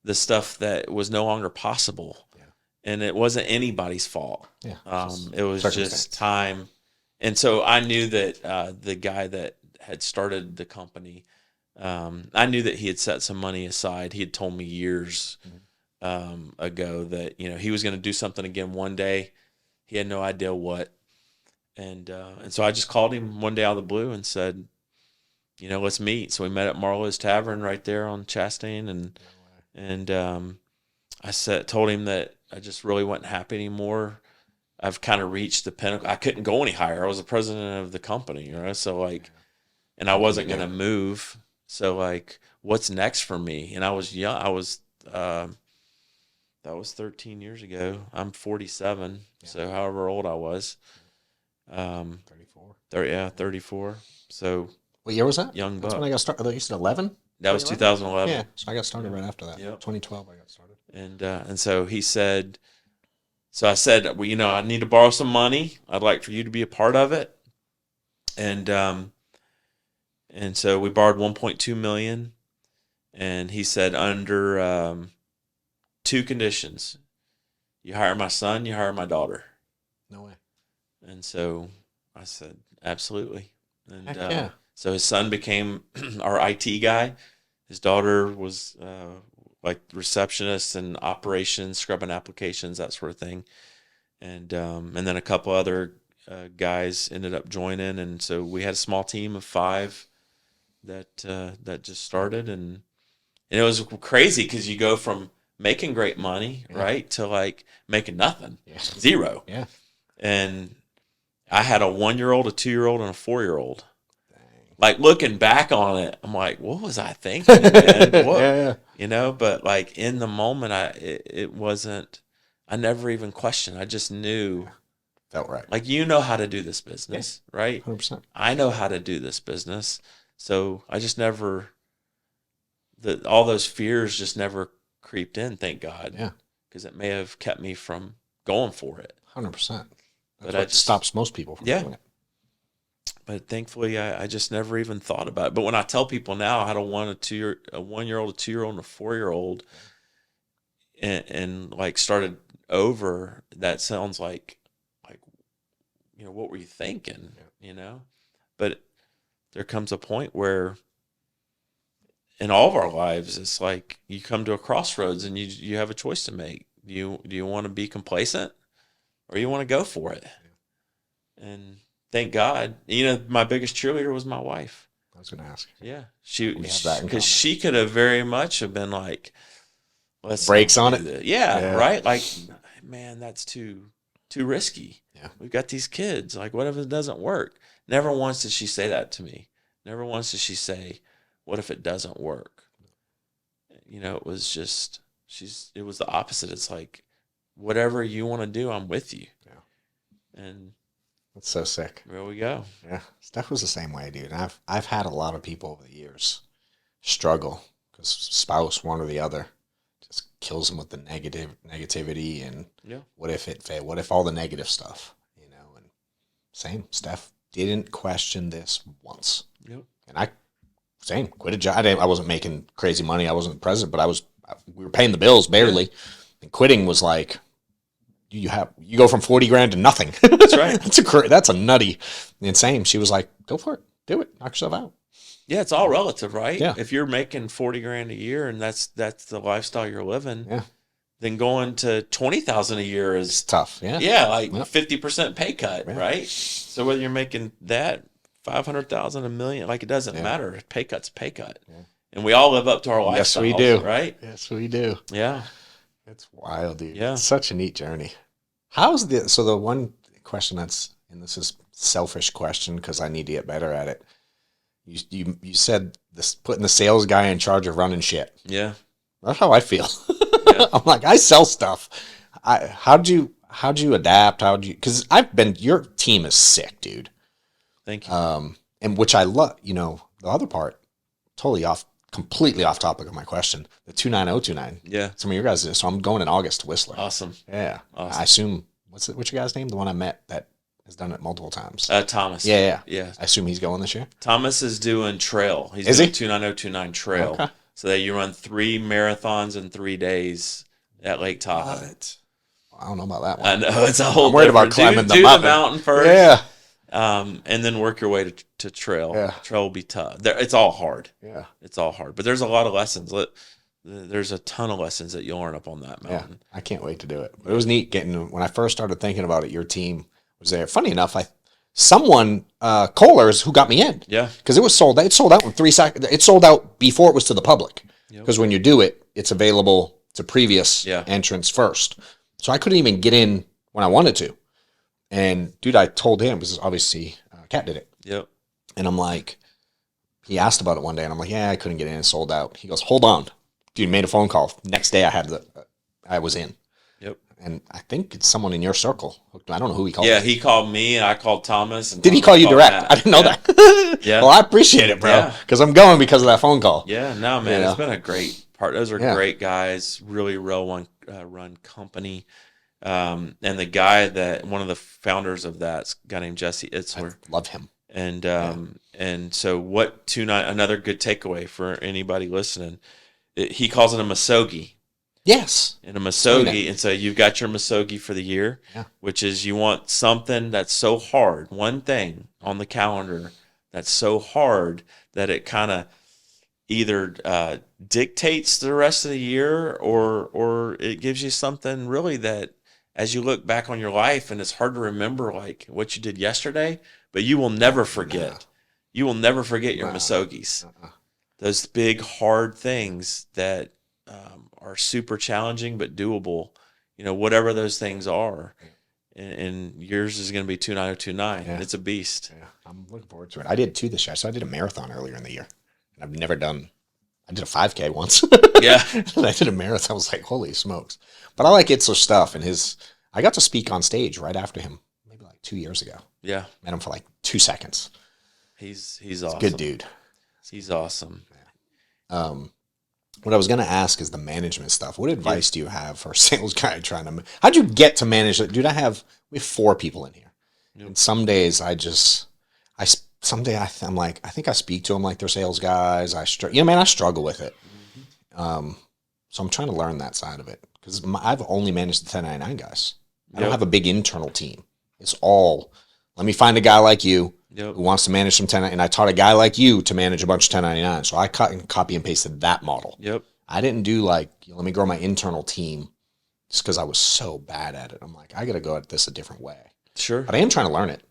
the stuff that was no longer possible. Yeah. And it wasn't anybody's fault. Yeah. It was just time. And so I knew that the guy that had started the company, I knew that he had set some money aside. He had told me years ago that, he was going to do something again one day. He had no idea what. And so I just called him one day out of the blue and said, let's meet. So we met at Marlowe's Tavern right there on Chastain, and I told him that I just really wasn't happy anymore. I've kind of reached the pinnacle. I couldn't go any higher. I was the president of the company, so like, and I wasn't going to move. So like, what's next for me? And I was young. That was 13 years ago. I'm 47. Yeah. So however old I was. 34. 34. So what year was that? Young buck. That's when I got started. You said 11? That was 2011. Yeah, so I got started right after that. Yep. 2012 I got started. And so he said, so I said, well, I need to borrow some money. I'd like for you to be a part of it. And so we borrowed $1.2 million. And he said, under 2 conditions. You hire my son, you hire my daughter. No way. And so I said, absolutely. And heck yeah. So his son became our IT guy. His daughter was like receptionist and operations, scrubbing applications, that sort of thing. And then a couple other guys ended up joining, and so we had a small team of 5 that just started, and it was crazy because you go from making great money, right, to like making nothing, zero. Yeah. And I had a 1-year-old, a 2-year-old, and a 4-year-old. Like looking back on it, I'm like, what was I thinking, man? What? Yeah. But like in the moment, it wasn't. I never even questioned. I just knew. Felt right. Like how to do this business, right? 100%. I know how to do this business, so I just never. All those fears just never creeped in. Thank God. Yeah. Because it may have kept me from going for it. 100%. But it stops most people from doing it. But thankfully, I just never even thought about it. But when I tell people now I had a 1-year-old, a 2-year-old, and a 4-year-old, and like started over, that sounds like what were you thinking? Yeah. But there comes a point where in all of our lives, it's like you come to a crossroads and you have a choice to make. Do you want to be complacent, or you want to go for it? Yeah. And thank God, my biggest cheerleader was my wife. I was going to ask. Yeah, because she could have very much have been like, let's brakes on it. Yeah, right. Like, man, that's too risky. Yeah, we've got these kids. Like, what if it doesn't work? Never once did she say that to me. Never once did she say, what if it doesn't work? It was just it was the opposite. It's like, whatever you want to do, I'm with you. Yeah, and. That's so sick. There we go. Yeah. Steph was the same way, dude. And I've had a lot of people over the years struggle because spouse, one or the other, just kills them with the negativity and what if all the negative stuff, and same. Steph didn't question this once. Yep. And quit a job. I wasn't making crazy money. I wasn't the president, but we were paying the bills barely. Yeah. And quitting was like, you go from 40 grand to nothing. That's right. That's a nutty, insane. She was like, go for it, do it, knock yourself out. Yeah, it's all relative, right? Yeah. If you're making 40 grand a year and that's the lifestyle you're living, then going to 20,000 a year is tough. Yeah. Yeah, like 50% pay cut, right? So whether you're making that 500,000, $1 million, like it doesn't matter. Pay cut's pay cut, and we all live up to our lifestyle. Yes, we do. Right? Yes, we do. Yeah. It's wild, dude. Yeah. It's such a neat journey. So the one question and this is selfish question because I need to get better at it. You said this, putting the sales guy in charge of running shit. Yeah. That's how I feel. Yeah. I'm like, I sell stuff. How'd you adapt? Because your team is sick, dude. Thank you. And which I love, the other part, completely off topic of my question, the 29029. Yeah. Some of your guys did. So I'm going in August to Whistler. Awesome. Yeah. Awesome. I assume, what's your guy's name? The one I met that has done it multiple times. Thomas. Yeah. I assume he's going this year. Thomas is doing trail. He's doing 29029 trail. Okay. So that you run 3 marathons in 3 days at Lake Tahoe. What? I don't know about that one. I know it's a whole. I'm worried about climbing the mountain first. Yeah. And then work your way to trail. Yeah. Trail will be tough. It's all hard. Yeah. It's all hard. But there's a lot of lessons. There's a ton of lessons that you'll learn up on that mountain. Yeah. I can't wait to do it. But it was neat when I first started thinking about it, your team was there. Funny enough, Kohlers, who got me in. Yeah. Because it was sold out. It sold out in 3 seconds. It sold out before it was to the public. Because when you do it, it's available to previous entrants first. So I couldn't even get in when I wanted to. And dude, I told him, because obviously Kat did it. Yep. And I'm like, he asked about it one day, and I'm like, yeah, I couldn't get in. It sold out. He goes, hold on. Dude, made a phone call. Next day I was in. Yep. And I think it's someone in your circle. I don't know who he called. Yeah, he called me, and I called Thomas. And did he call you direct? Matt. I didn't know that. Yeah. Well, I appreciate it, bro. Because I'm going because of that phone call. Yeah, no, man, it's been a great part. Those are great guys. Really well run company. And the guy one of the founders of that's a guy named Jesse Itzler. I love him. And so another good takeaway for anybody listening, he calls it a Masogi. Yes. And a Masogi. And so you've got your Masogi for the year, which is you want something that's so hard, one thing on the calendar that's so hard that it kind of either dictates the rest of the year or it gives you something really that as you look back on your life, and it's hard to remember like what you did yesterday, but you will never forget. No. You will never forget your Masogis. Those big, hard things that are super challenging but doable. Whatever those things are. And yours is going to be 29029. Yeah. It's a beast. Yeah, I'm looking forward to it. I did 2 this year. So I did a marathon earlier in the year. And I've never done. I did a 5K once. Yeah. And I did a marathon. I was like, holy smokes. But I like Itzler's stuff. And I got to speak on stage right after him, maybe like 2 years ago. Yeah. Met him for like 2 seconds. He's awesome. Good dude. He's awesome. Yeah. What I was going to ask is the management stuff. What advice do you have for a sales guy trying to... How'd you get to manage it? Dude, we have 4 people in here. Yep. And some days someday I'm like, I think I speak to them like they're sales guys. I struggle with it. Mm-hmm. So I'm trying to learn that side of it. Because I've only managed the 1099 guys. I don't have a big internal team. It's all, let me find a guy like you who wants to manage some 1099. And I taught a guy like you to manage a bunch of 1099. So I cut and copy and pasted that model. Yep. I didn't do let me grow my internal team just because I was so bad at it. I'm like, I got to go at this a different way. Sure. But I am trying to learn it.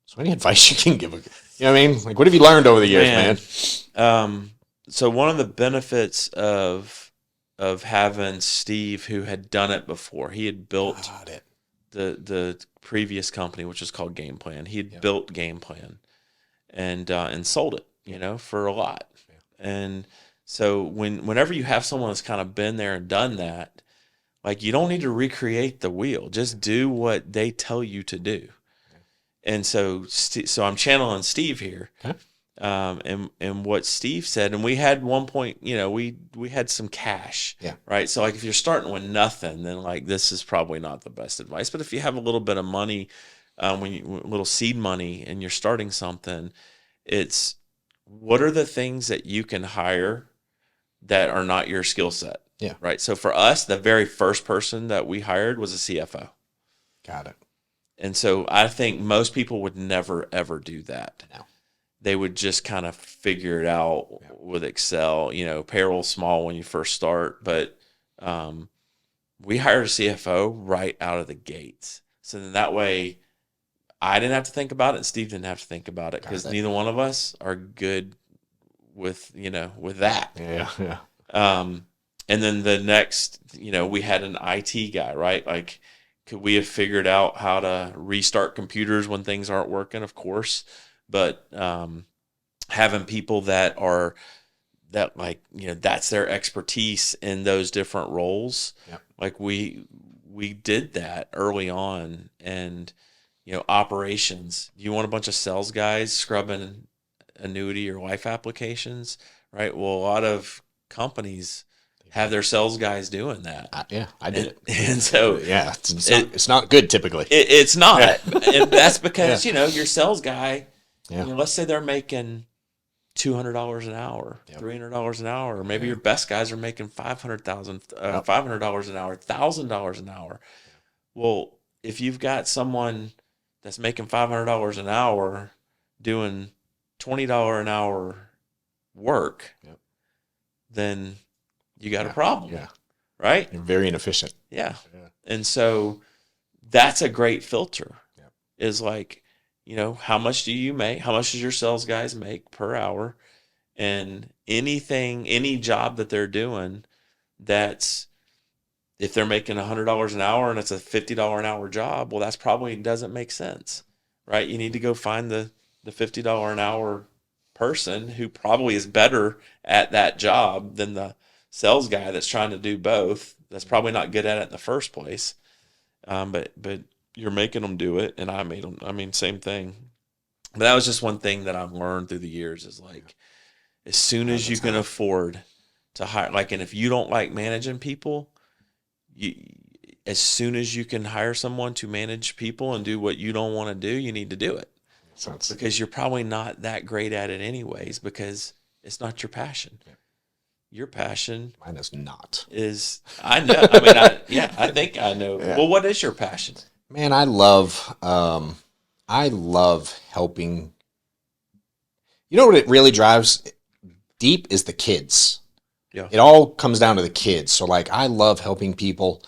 So any advice you can give? You know what I mean? Like, what have you learned over the years, man? So one of the benefits of having Steve, who had done it before, he had built the previous company, which was called Game Plan. He had built Game Plan and sold it, for a lot. Yeah. And so whenever you have someone that's kind of been there and done that, like, you don't need to recreate the wheel. Just do what they tell you to do. And so I'm channeling Steve here, and what Steve said. And we had one point, we had some cash, right? So like, if you're starting with nothing, then like, this is probably not the best advice. But if you have a little bit of money, a little seed money, and you're starting something, it's what are the things that you can hire that are not your skill set? Yeah. Right. So for us, the very first person that we hired was a CFO. Got it. And so I think most people would never, ever do that. No. They would just kind of figure it out with Excel, payroll small when you first start. But we hired a CFO right out of the gates. So then that way I didn't have to think about it and Steve didn't have to think about it because neither one of us are good with that. Yeah, yeah. And then the next, we had an IT guy, right? Like, could we have figured out how to restart computers when things aren't working? Of course. But having people that's their expertise in those different roles. Yep. Like we did that early on. And, operations, you want a bunch of sales guys scrubbing annuity or life applications, right? Well, a lot of companies have their sales guys doing that. I did it. And so yeah, it's not good typically. It's not. Yeah. And that's because, Yeah. your sales guy, Yeah. let's say they're making $200 an hour, Yep. $300 an hour, or maybe your best guys are making $500 an hour, $1,000 an hour. Well, if you've got someone that's making $500 an hour doing $20 an hour work, then you got a problem. Yeah. Right? You're very inefficient. Yeah. And so that's a great filter. Yep. Is like, how much do you make? How much does your sales guys make per hour? And any job that they're doing, that's, if they're making $100 an hour and it's a $50 an hour job, well, that's probably doesn't make sense, right? You need to go find the $50 an hour person who probably is better at that job than the sales guy that's trying to do both. That's probably not good at it in the first place. But you're making them do it, and I made them. I mean, same thing. But that was just one thing that I've learned through the years is like, as soon as you can afford to hire, like, and if you don't like managing people, as soon as you can hire someone to manage people and do what you don't want to do, you need to do it. Because you're probably not that great at it anyways, because it's not your passion. Yeah. Your passion. Mine is not. I know. I mean, I think I know. Yeah. Well, what is your passion? Man, I love helping. You know what it really drives deep is the kids. Yeah. It all comes down to the kids. So like, I love helping people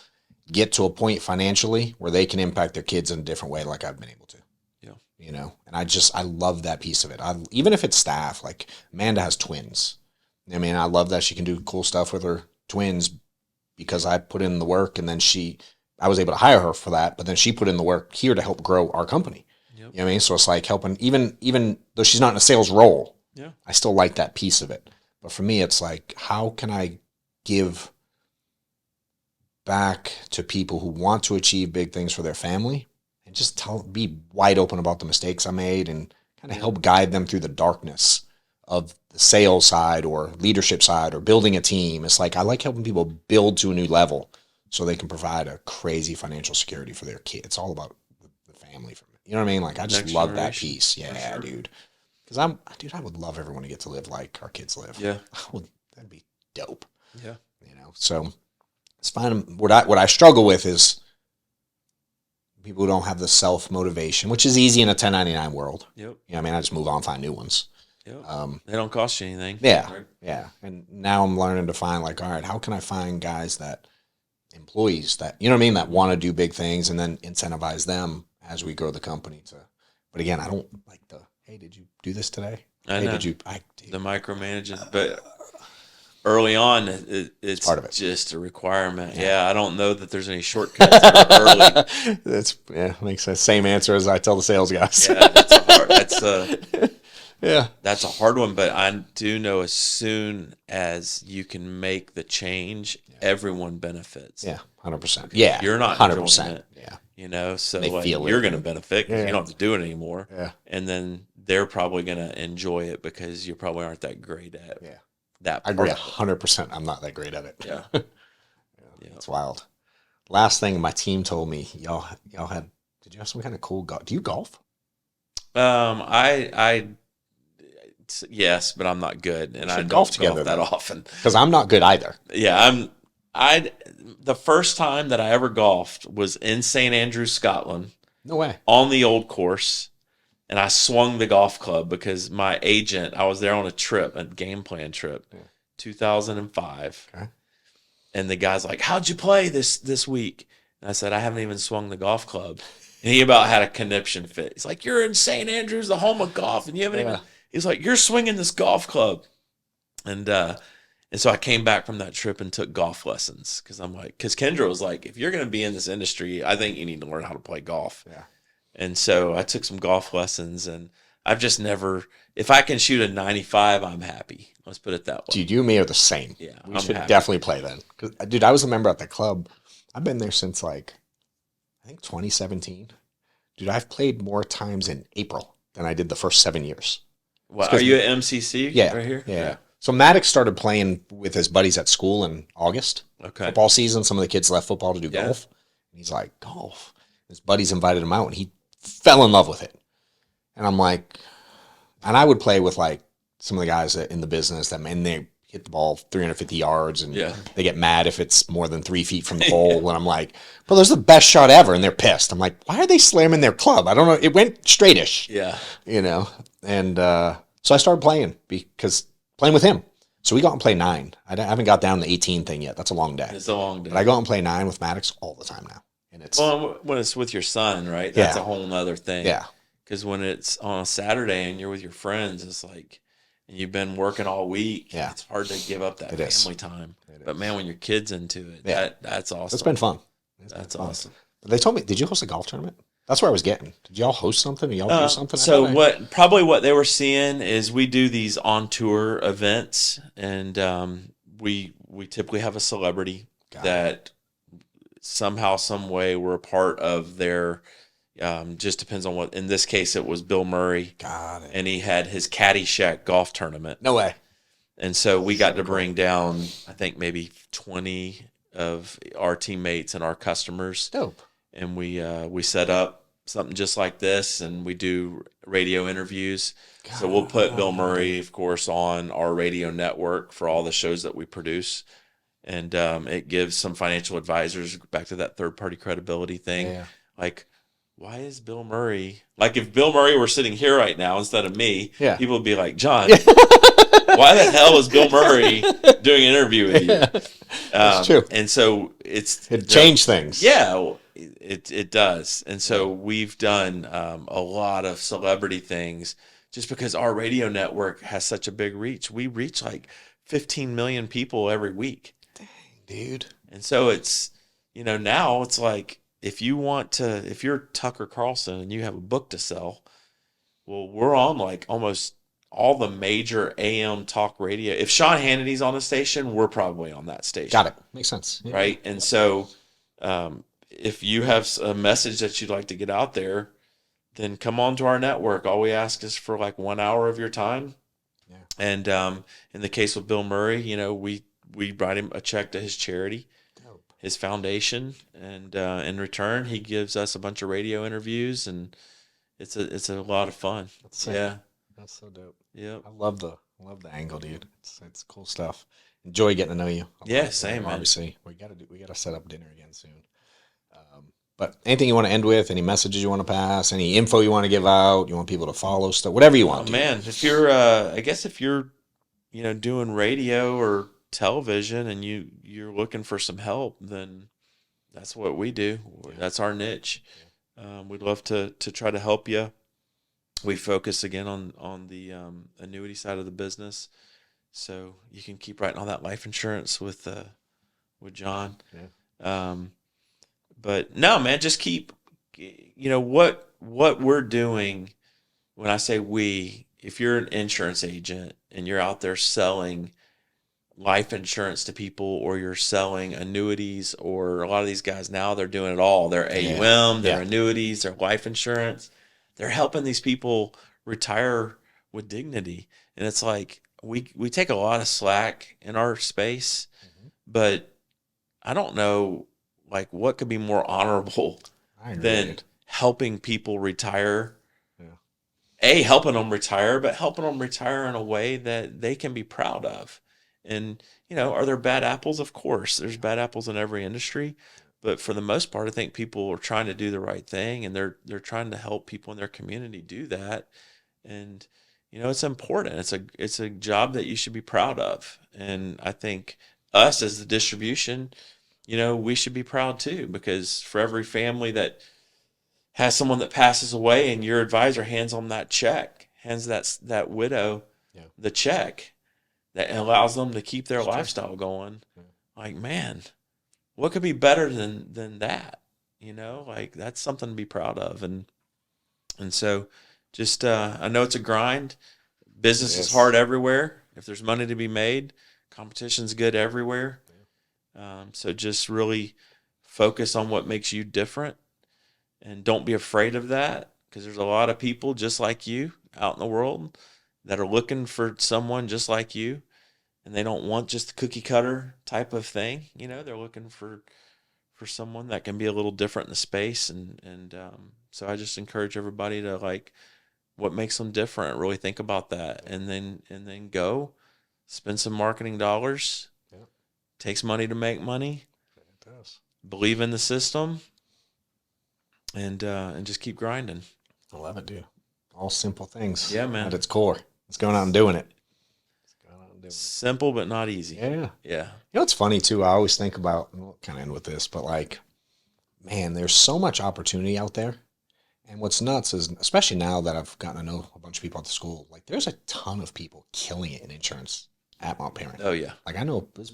get to a point financially where they can impact their kids in a different way, like I've been able to. Yeah. And I love that piece of it. Even if it's staff, like Amanda has twins. I mean, I love that she can do cool stuff with her twins because I put in the work, and then I was able to hire her for that, but then she put in the work here to help grow our company. Yep. You know what I mean? So it's like helping, even though she's not in a sales role, I still like that piece of it. But for me, it's like, how can I give back to people who want to achieve big things for their family and just be wide open about the mistakes I made and kind of help guide them through the darkness of the sales side or leadership side or building a team. It's like, I like helping people build to a new level so they can provide a crazy financial security for their kids. It's all about the family for me. You know what I mean? Like, I just love that piece. Yeah, sure. Dude. Because I would love everyone to get to live like our kids live. Yeah. That'd be dope. Yeah. So it's fine. What I struggle with is people who don't have the self-motivation, which is easy in a 1099 world. Yep. I mean, I just move on, find new ones. Yep. They don't cost you anything. Yeah. Right? Yeah. And now I'm learning to find like, all right, how can I find employees that, you know what I mean, that want to do big things and then incentivize them as we grow the company but again, I don't like hey, did you do this today? I know. The micromanaging, but early on, it's part of it. Just a requirement. Yeah, I don't know that there's any shortcuts early. Makes sense. Same answer as I tell the sales guys. Yeah, that's a hard one, but I do know as soon as you can make the change, everyone benefits. Yeah, 100%. Yeah, you're not 100%. Yeah, so like you're going to benefit because you don't have to do it anymore. Yeah, and then they're probably going to enjoy it because you probably aren't that great at that. I agree 100%. I'm not that great at it. Yeah, it's wild. Last thing my team told me, y'all had. Did you have some kind of cool golf? Do you golf? Yes, but I'm not good, and I don't golf together that often because I'm not good either. Yeah, the first time that I ever golfed was in St. Andrews, Scotland. No way. On the old course, and I swung the golf club because my agent. I was there on a game plan trip, 2005. Okay. And the guy's like, "How'd you play this week?" And I said, "I haven't even swung the golf club." And he about had a conniption fit. He's like, "You're in St. Andrews, the home of golf, and you haven't even." He's like, "You're swinging this golf club," and so I came back from that trip and took golf lessons because Kendra was like, "If you're going to be in this industry, I think you need to learn how to play golf." Yeah. And so I took some golf lessons, and I've just never. If I can shoot a 95, I'm happy. Let's put it that way. Dude, you and me are the same. Yeah, we should definitely play then. 'Cause, dude, I was a member at the club. I've been there since I think 2017. Dude, I've played more times in April than I did the first 7 years. What, are you at MCC? Yeah. Right here? Yeah. So Maddox started playing with his buddies at school in August. Okay. Football season. Some of the kids left football to do Yeah. golf. And he's like, golf. His buddies invited him out, and he fell in love with it. And I'm like, and I would play with like some of the guys in the business that, and they hit the ball 350 yards, and they get mad if it's more than 3 feet from the hole. And I'm like, bro, there's the best shot ever, and they're pissed. I'm like, why are they slamming their club? I don't know. It went straightish. Yeah. You know, and so I started playing with him. So we go out and play 9. I haven't got down to the 18 thing yet. That's a long day. It's a long day. But I go out and play 9 with Maddox all the time now. And it's when it's with your son, right? That's a whole nother thing. Yeah. Because when it's on a Saturday and you're with your friends, it's like, and you've been working all week. Yeah. It's hard to give up that family time. But man, when your kid's into it, that's awesome. It's been fun. That's awesome. They told me, did you host a golf tournament? That's where I was getting. Did y'all host something? Did y'all do something? So what they were seeing is we do these on tour events, and we typically have a celebrity that somehow, some way, we're a part of their. Just depends on what. In this case, it was Bill Murray. Got it. And he had his Caddyshack golf tournament. No way. And so we got to bring down, I think, maybe 20 of our teammates and our customers. Dope. And we set up something just like this, and we do radio interviews. God. So we'll put Bill Murray, of course, on our radio network for all the shows that we produce. And it gives some financial advisors, back to that third-party credibility thing, like, why is Bill Murray, like if Bill Murray were sitting here right now instead of me, people would be like, John, why the hell is Bill Murray doing an interview with you? That's true. And so it changed things. Yeah, it does. And so we've done a lot of celebrity things just because our radio network has such a big reach. We reach like 15 million people every week. Dang, dude. And so it's, now it's like, if you're Tucker Carlson and you have a book to sell, well, we're on like almost all the major AM talk radio. If Sean Hannity's on a station, we're probably on that station. Got it. Makes sense. Yeah. Right. And so if you have a message that you'd like to get out there, then come on to our network. All we ask is for like 1 hour of your time. Yeah. And in the case with Bill Murray, we write him a check to his charity, his foundation, and in return he gives us a bunch of radio interviews, and it's a lot of fun. That's sick. Yeah, that's so dope. Yeah, I love the angle, dude. It's cool stuff. Enjoy getting to know you. Same, man. Obviously, we gotta set up dinner again soon. But anything you want to end with? Any messages you want to pass? Any info you want to give out? You want people to follow stuff? Whatever you want. Man, if you're I guess if you're doing radio or television and you're looking for some help, then that's what we do. That's our niche. We'd love to try to help you. We focus again on the annuity side of the business, so you can keep writing all that life insurance with John. But no, man, just keep what we're doing. When I say we, if you're an insurance agent and you're out there selling life insurance to people, or you're selling annuities, or a lot of these guys now, they're doing it all. They're AUM, they're annuities, they're life insurance. They're helping these people retire with dignity. And it's like, we take a lot of slack in our space, but I don't know, like, what could be more honorable than helping people retire. Helping them retire, but helping them retire in a way that they can be proud of. And, are there bad apples? Of course, there's bad apples in every industry. But for the most part, I think people are trying to do the right thing, and they're trying to help people in their community do that. And, it's important. It's a job that you should be proud of. And I think us as the distribution, we should be proud too, because for every family that has someone that passes away and your advisor hands them that check, hands that widow the check, that allows them to keep their lifestyle going. Like, man, what could be better than that? Like, that's something to be proud of. And so just, I know it's a grind. Business is hard everywhere. If there's money to be made, competition's good everywhere. So just really focus on what makes you different, and don't be afraid of that, because there's a lot of people just like you out in the world that are looking for someone just like you. and they don't want just the cookie cutter type of thing. They're looking for someone that can be a little different in the space, and so I just encourage everybody to like what makes them different. Really think about that, and then go spend some marketing dollars. Yeah. Takes money to make money. It does. Believe in the system, and just keep grinding. I love it, dude. All simple things. Yeah, man. At its core, it's going out and doing it. Simple but not easy. Yeah. Yeah. It's funny too. I always think about, and we'll kind of end with this, but like, man, there's so much opportunity out there. And what's nuts is, especially now that I've gotten to know a bunch of people at the school, like there's a ton of people killing it in insurance at Mount Parent. Oh yeah. Like I know there's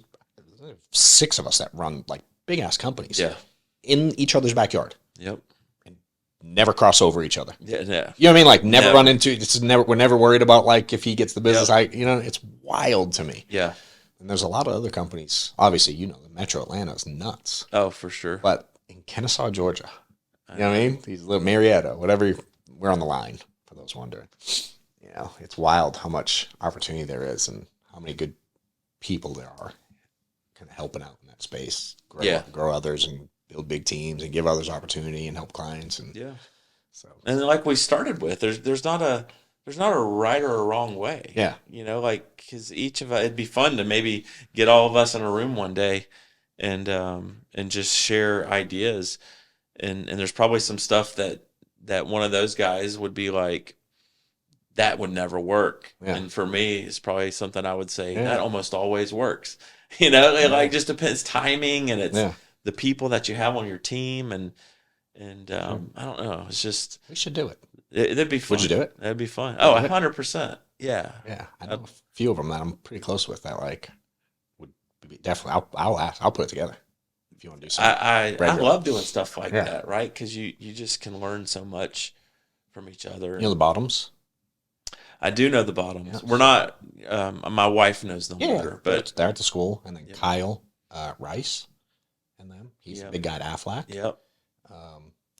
6 of us that run like big ass companies. Yeah. In each other's backyard. Yep. And never cross over each other. Yeah. Yeah. You know what I mean? Like never run into. We're never worried about like if he gets the business. Yep. It's wild to me. Yeah. And there's a lot of other companies. Obviously, the Metro Atlanta is nuts. Oh, for sure. But in Kennesaw, Georgia, you know what I mean? These little Marietta, whatever. We're on the line for those wondering. It's wild how much opportunity there is and how many good people there are, kind of helping out in that space, grow others, and build big teams, and give others opportunity and help clients. And and like we started with, there's not a right or a wrong way. Yeah. Because each of us, it'd be fun to maybe get all of us in a room one day and just share ideas. And there's probably some stuff that one of those guys would be like, that would never work. Yeah. And for me, it's probably something I would say that almost always works. It like just depends timing, and it's the people that you have on your team, and I don't know. It's just we should do it. That'd be fun. Would you do it? That'd be fun. Oh, 100%. Yeah. Yeah. I know a few of them that I'm pretty close with that like would be definitely. I'll put it together if you want to do something. I love doing stuff like that, right? Because you just can learn so much from each other. The Bottoms. I do know the Bottoms. Yeah. We're not. My wife knows them better, but they're at the school, and then Kyle Rice, and them. He's a big guy at Aflac. Yep.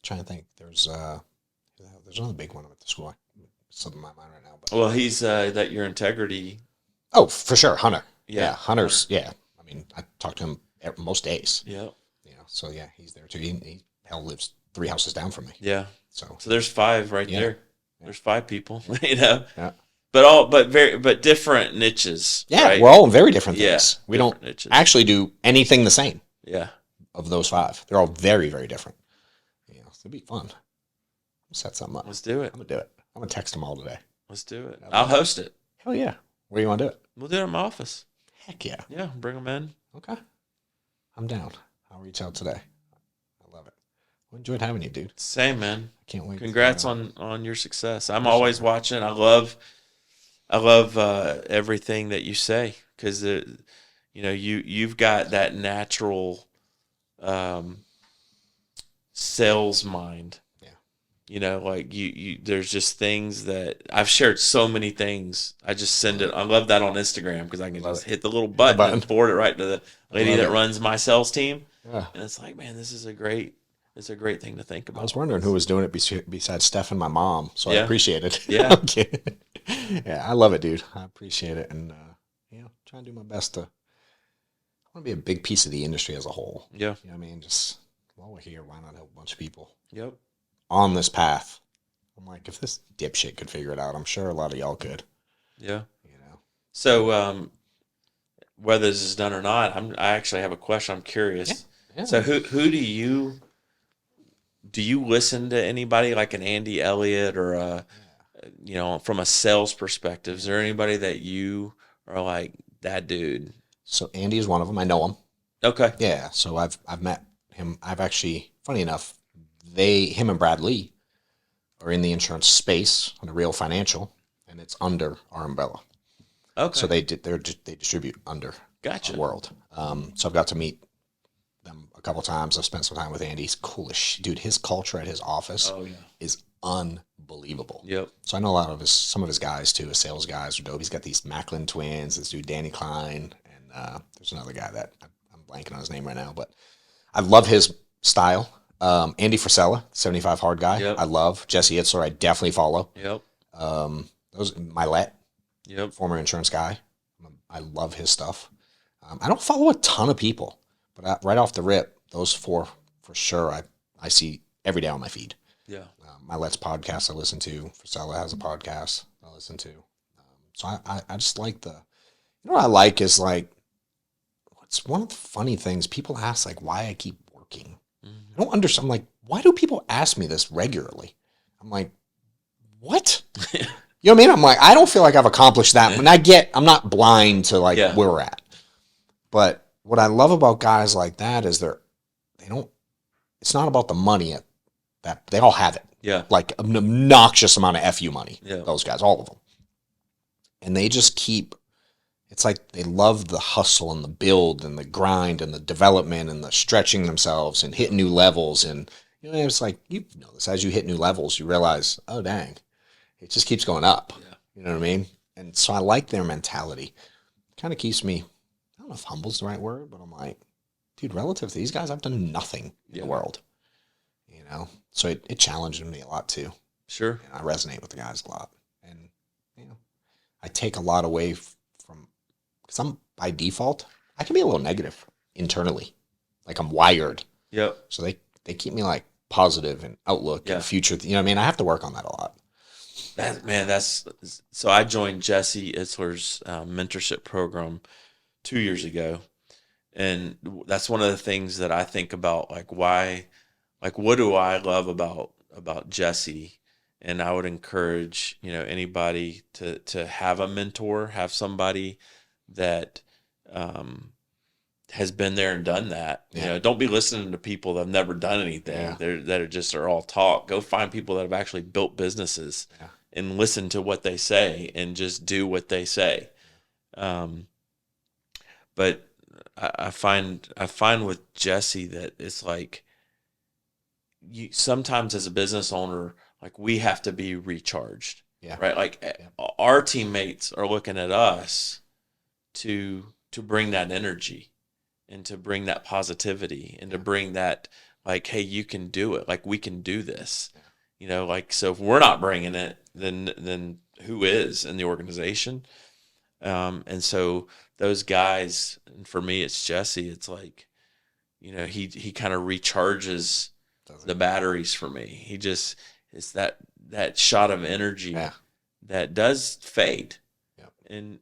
Trying to think. There's another big one at the school. It's slipping my mind right now. But well, he's that your integrity. Oh, for sure, Hunter. Yeah, Hunter's. Hunter. Yeah, I mean, I talk to him most days. Yeah. So he's there too. He lives 3 houses down from me. Yeah. So there's 5 right there. There's 5 people, Yeah. But different niches. Yeah, right? we're all in very different things. We don't niches. Actually do anything the same. Yeah. Of those 5, they're all very, very different. So it'd be fun. Set something up. Let's do it. I'm gonna do it. I'm gonna text them all today. Let's do it. I'll host it. Hell yeah. Where do you want to do it? We'll do it in my office. Heck yeah. Yeah, bring them in. Okay. I'm down. I'll reach out today. I love it. I enjoyed having you, dude. Same, man. I can't wait. Congrats on your success. I'm always watching. I love everything that you say, because you've got that natural sales mind. Like you there's just things that I've shared so many things. I just send it. I love that on Instagram because I can just hit the little button and forward it right to the lady that runs my sales team. Yeah. And it's like, man, this is a great thing to think about. I was wondering who was doing it besides Steph and my mom, so I appreciate it. Yeah. Yeah, I love it, dude. I appreciate it, and trying to do my best to. I want to be a big piece of the industry as a whole. Yeah. You know what I mean? Just while we're here, why not help a bunch of people? Yep. On this path. I'm like, if this dipshit could figure it out, I'm sure a lot of y'all could. Yeah. So whether this is done or not, I actually have a question. I'm curious. Yeah. So who do you listen to anybody like an Andy Elliott or from a sales perspective? Is there anybody that you are like, that dude? So Andy is one of them. I know him. Okay. Yeah. So I've met him. I've actually, funny enough, him and Brad Lee are in the insurance space on a Real Financial, and it's under our umbrella. Okay. So they distribute under Gotcha. Our world. So I've got to meet them a couple times. I've spent some time with Andy. He's cool as shit. Dude, his culture at his office is unbelievable. Yep. So I know a lot of some of his guys too, his sales guys are dope. He's got these Macklin twins, this dude Danny Klein, and there's another guy that I'm blanking on his name right now, but I love his style. Andy Frisella, 75 hard guy. Yep. I love Jesse Itzler. I definitely follow. Yep. Those Milet. Yep. Former insurance guy. I'm a I love his stuff. I don't follow a ton of people, but right off the rip, those 4 for sure, I see every day on my feed. Yeah. My Let's podcast I listen to. Frisella has a podcast I listen to. So I just like what I like is like, it's one of the funny things. People ask like why I keep working. Mm-hmm. I don't understand. I'm like, why do people ask me this regularly? I'm like, what? You know what I mean? I'm like, I don't feel like I've accomplished that. And I'm not blind to like where we're at. But what I love about guys like that is it's not about the money that they all have it. Yeah. Like an obnoxious amount of FU money. Yeah. Those guys, all of them. And they just it's like they love the hustle and the build and the grind and the development and the stretching themselves and hitting new levels. And, it's like, this, as you hit new levels, you realize, oh, dang, it just keeps going up. Yeah. You know what I mean? And so I like their mentality. Kind of keeps me, I don't know if humble's the right word, but I'm like, dude, relative to these guys, I've done nothing in the world. So it challenged me a lot too. Sure. And I resonate with the guys a lot. And, I take a lot away from, because I'm by default, I can be a little negative internally. Like I'm wired. Yep. So they keep me like positive and outlook and future. You know what I mean? I have to work on that a lot. So I joined Jesse Itzler's mentorship program 2 years ago. And that's one of the things that I think about, like what do I love about Jesse? And I would encourage, anybody to have a mentor, have somebody that has been there and done that. Yeah. Don't be listening to people that have never done anything. That are all talk. Go find people that have actually built businesses and listen to what they say and just do what they say. But I find with Jesse that it's like, sometimes as a business owner, like we have to be recharged, right? Like our teammates are looking at us to bring that energy and to bring that positivity and to bring that, like, hey, you can do it. Like we can do this, so if we're not bringing it, then who is in the organization? And so those guys, and for me, it's Jesse. It's like, he kind of recharges the batteries for me. It's that shot of energy that does fade. Yep.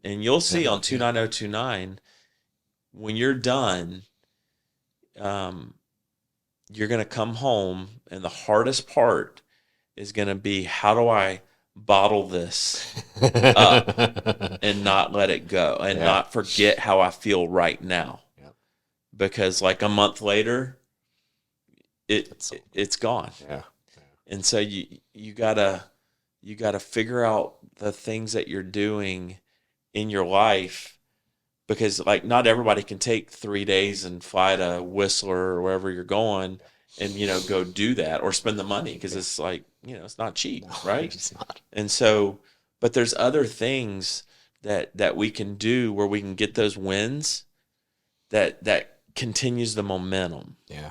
And you'll see on 29029, when you're done, you're going to come home, and the hardest part is going to be, how do I bottle this up and not let it go and not forget how I feel right now? Yep. Because like a month later, it's gone. Yeah. And so you gotta figure out the things that you're doing in your life, because like not everybody can take 3 days and fly to Whistler or wherever you're going and go do that or spend the money, because it's like it's not cheap, right? It's not. And so, but there's other things that we can do where we can get those wins that continues the momentum. Yeah.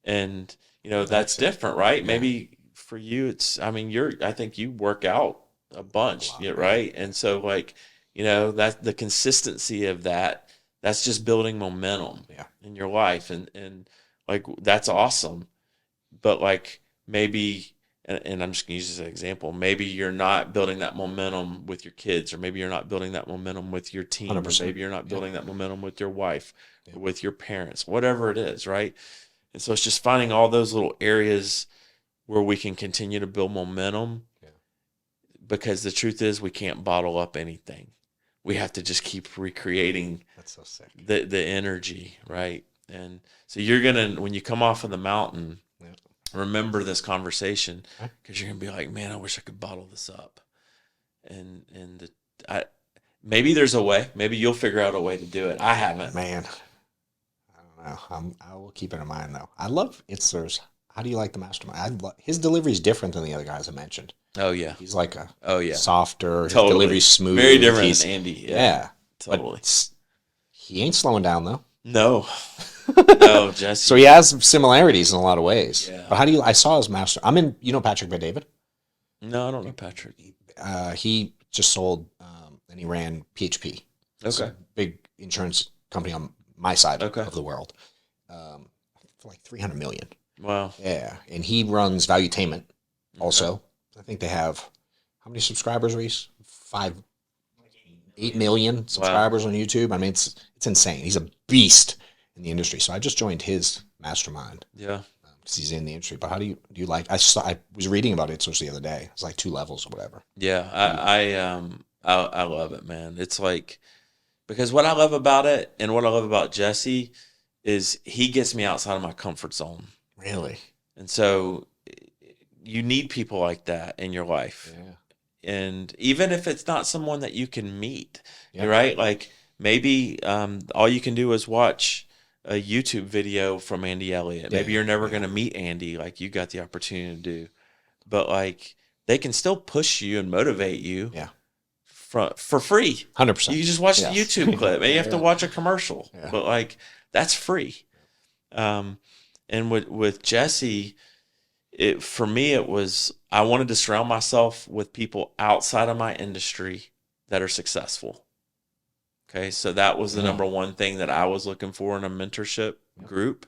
And that's different, right? Yeah. Maybe for you, I think you work out a bunch, right? And so like, that's the consistency of that's just building momentum in your life. And like, that's awesome. But like maybe, and I'm just gonna use this as an example, maybe you're not building that momentum with your kids, or maybe you're not building that momentum with your team, 100%. Or maybe you're not building that momentum with your wife or with your parents, whatever it is, right? And so it's just finding all those little areas where we can continue to build momentum, because the truth is we can't bottle up anything. We have to just keep recreating the energy, right? And so you're going to, when you come off of the mountain, remember this conversation, because you're going to be like, man, I wish I could bottle this up. And maybe there's a way. Maybe you'll figure out a way to do it. I haven't. Man. I will keep it in mind, though. I love Itzler's. How do you like the mastermind? His delivery is different than the other guys I mentioned. Oh, yeah. He's like softer. His totally. Delivery's smooth. Very different than Andy. Yeah. Totally. He ain't slowing down, though. No. No, Jesse. So he has some similarities in a lot of ways. Yeah. But I saw his master. Patrick Bay David? No, I don't know Patrick. He just sold, and he ran PHP. It's Okay. a big insurance company on my side Okay. of the world. For like 300 million. Wow. Yeah. And he runs Valuetainment also. I think they have, how many subscribers, Reese? 8 million subscribers on YouTube. I mean, it's insane. He's a beast in the industry. So I just joined his mastermind. Yeah. Because he's in the industry. But how do you like? I was reading about it just the other day. It's like 2 levels or whatever. Yeah. I love it, man. It's like, because what I love about it and what I love about Jesse is he gets me outside of my comfort zone. Really? And so you need people like that in your life. Yeah. And even if it's not someone that you can meet, Yeah. right? Like maybe all you can do is watch a YouTube video from Andy Elliott. Maybe you're never going to meet Andy like you got the opportunity to do. But like they can still push you and motivate you. Yeah. For free. 100%. You just watch the YouTube clip. Maybe you have to watch a commercial. Yeah. But like that's free. And with Jesse, for me it was I wanted to surround myself with people outside of my industry that are successful. Okay, so that was the number one thing that I was looking for in a mentorship group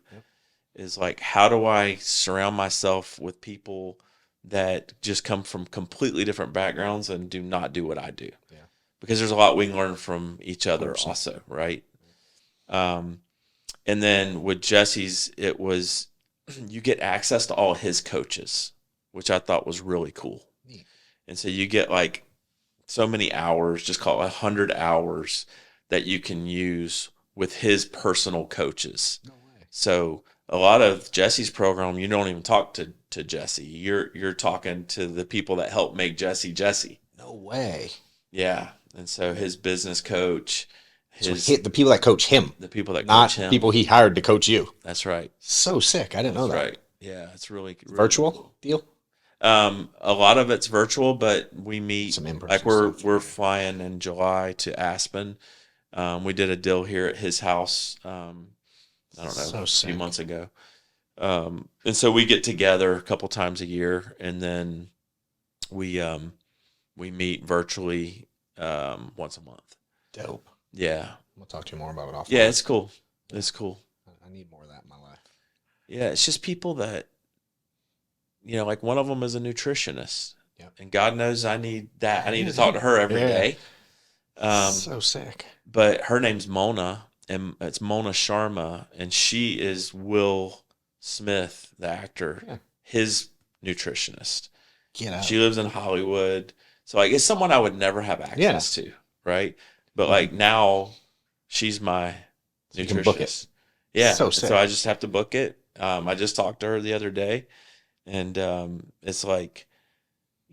is like, how do I surround myself with people that just come from completely different backgrounds and do not do what I do? Yeah. Because there's a lot we can learn from each other 100%. Also, right? And then with Jesse's, it was you get access to all his coaches, which I thought was really cool. Neat. And so you get like so many hours, just call it 100 hours that you can use with his personal coaches. No way. So a lot of Jesse's program, you don't even talk to Jesse. You're talking to the people that help make Jesse. No way. Yeah. And so his business coach, the people that coach him. The people that not coach him. People he hired to coach you. That's right. So sick. I didn't know that. Right. Yeah, it's really virtual cool. Deal. A lot of it's virtual, but we meet. Some in-person like we're flying in July to Aspen. We did a deal here at his house. I don't know, a few months ago. And so we get together a couple times a year, and then we meet virtually once a month. Dope. Yeah. We'll talk to you more about it offline. Yeah, it's cool. It's cool. I need more of that in my life. Yeah, it's just people that, like one of them is a nutritionist. Yep. And God knows I need that. I need to talk to her every day. So sick. But her name's Mona, and it's Mona Sharma, and she is Will Smith, the actor, his nutritionist. Get out. She lives in Hollywood. So like it's someone I would never have access to, right? But like now she's my nutritionist. You can book it. Yeah. So I just have to book it. I just talked to her the other day, and it's like,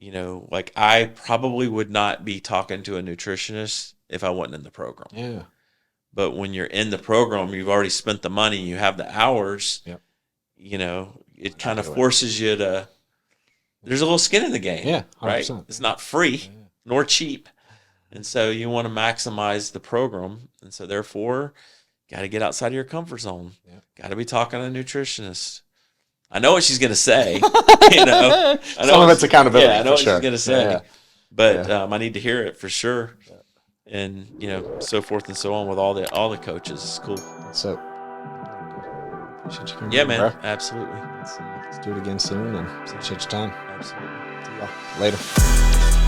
like I probably would not be talking to a nutritionist if I wasn't in the program. Yeah. But when you're in the program, you've already spent the money, you have the hours, it kind of forces you to, there's a little skin in the game. Yeah. 100%. Right. It's not free nor cheap. And so you want to maximize the program. And so therefore, got to get outside of your comfort zone. Yeah. Got to be talking to a nutritionist. I know what she's going to say. Some of it's accountability. Yeah, I know what she's going to say. Yeah. But I need to hear it for sure. Yeah. And, so forth and so on with all the coaches. It's cool. So, appreciate you coming. Yeah, man. Bro. Absolutely. Let's do it again soon and appreciate your time. Absolutely. See y'all later.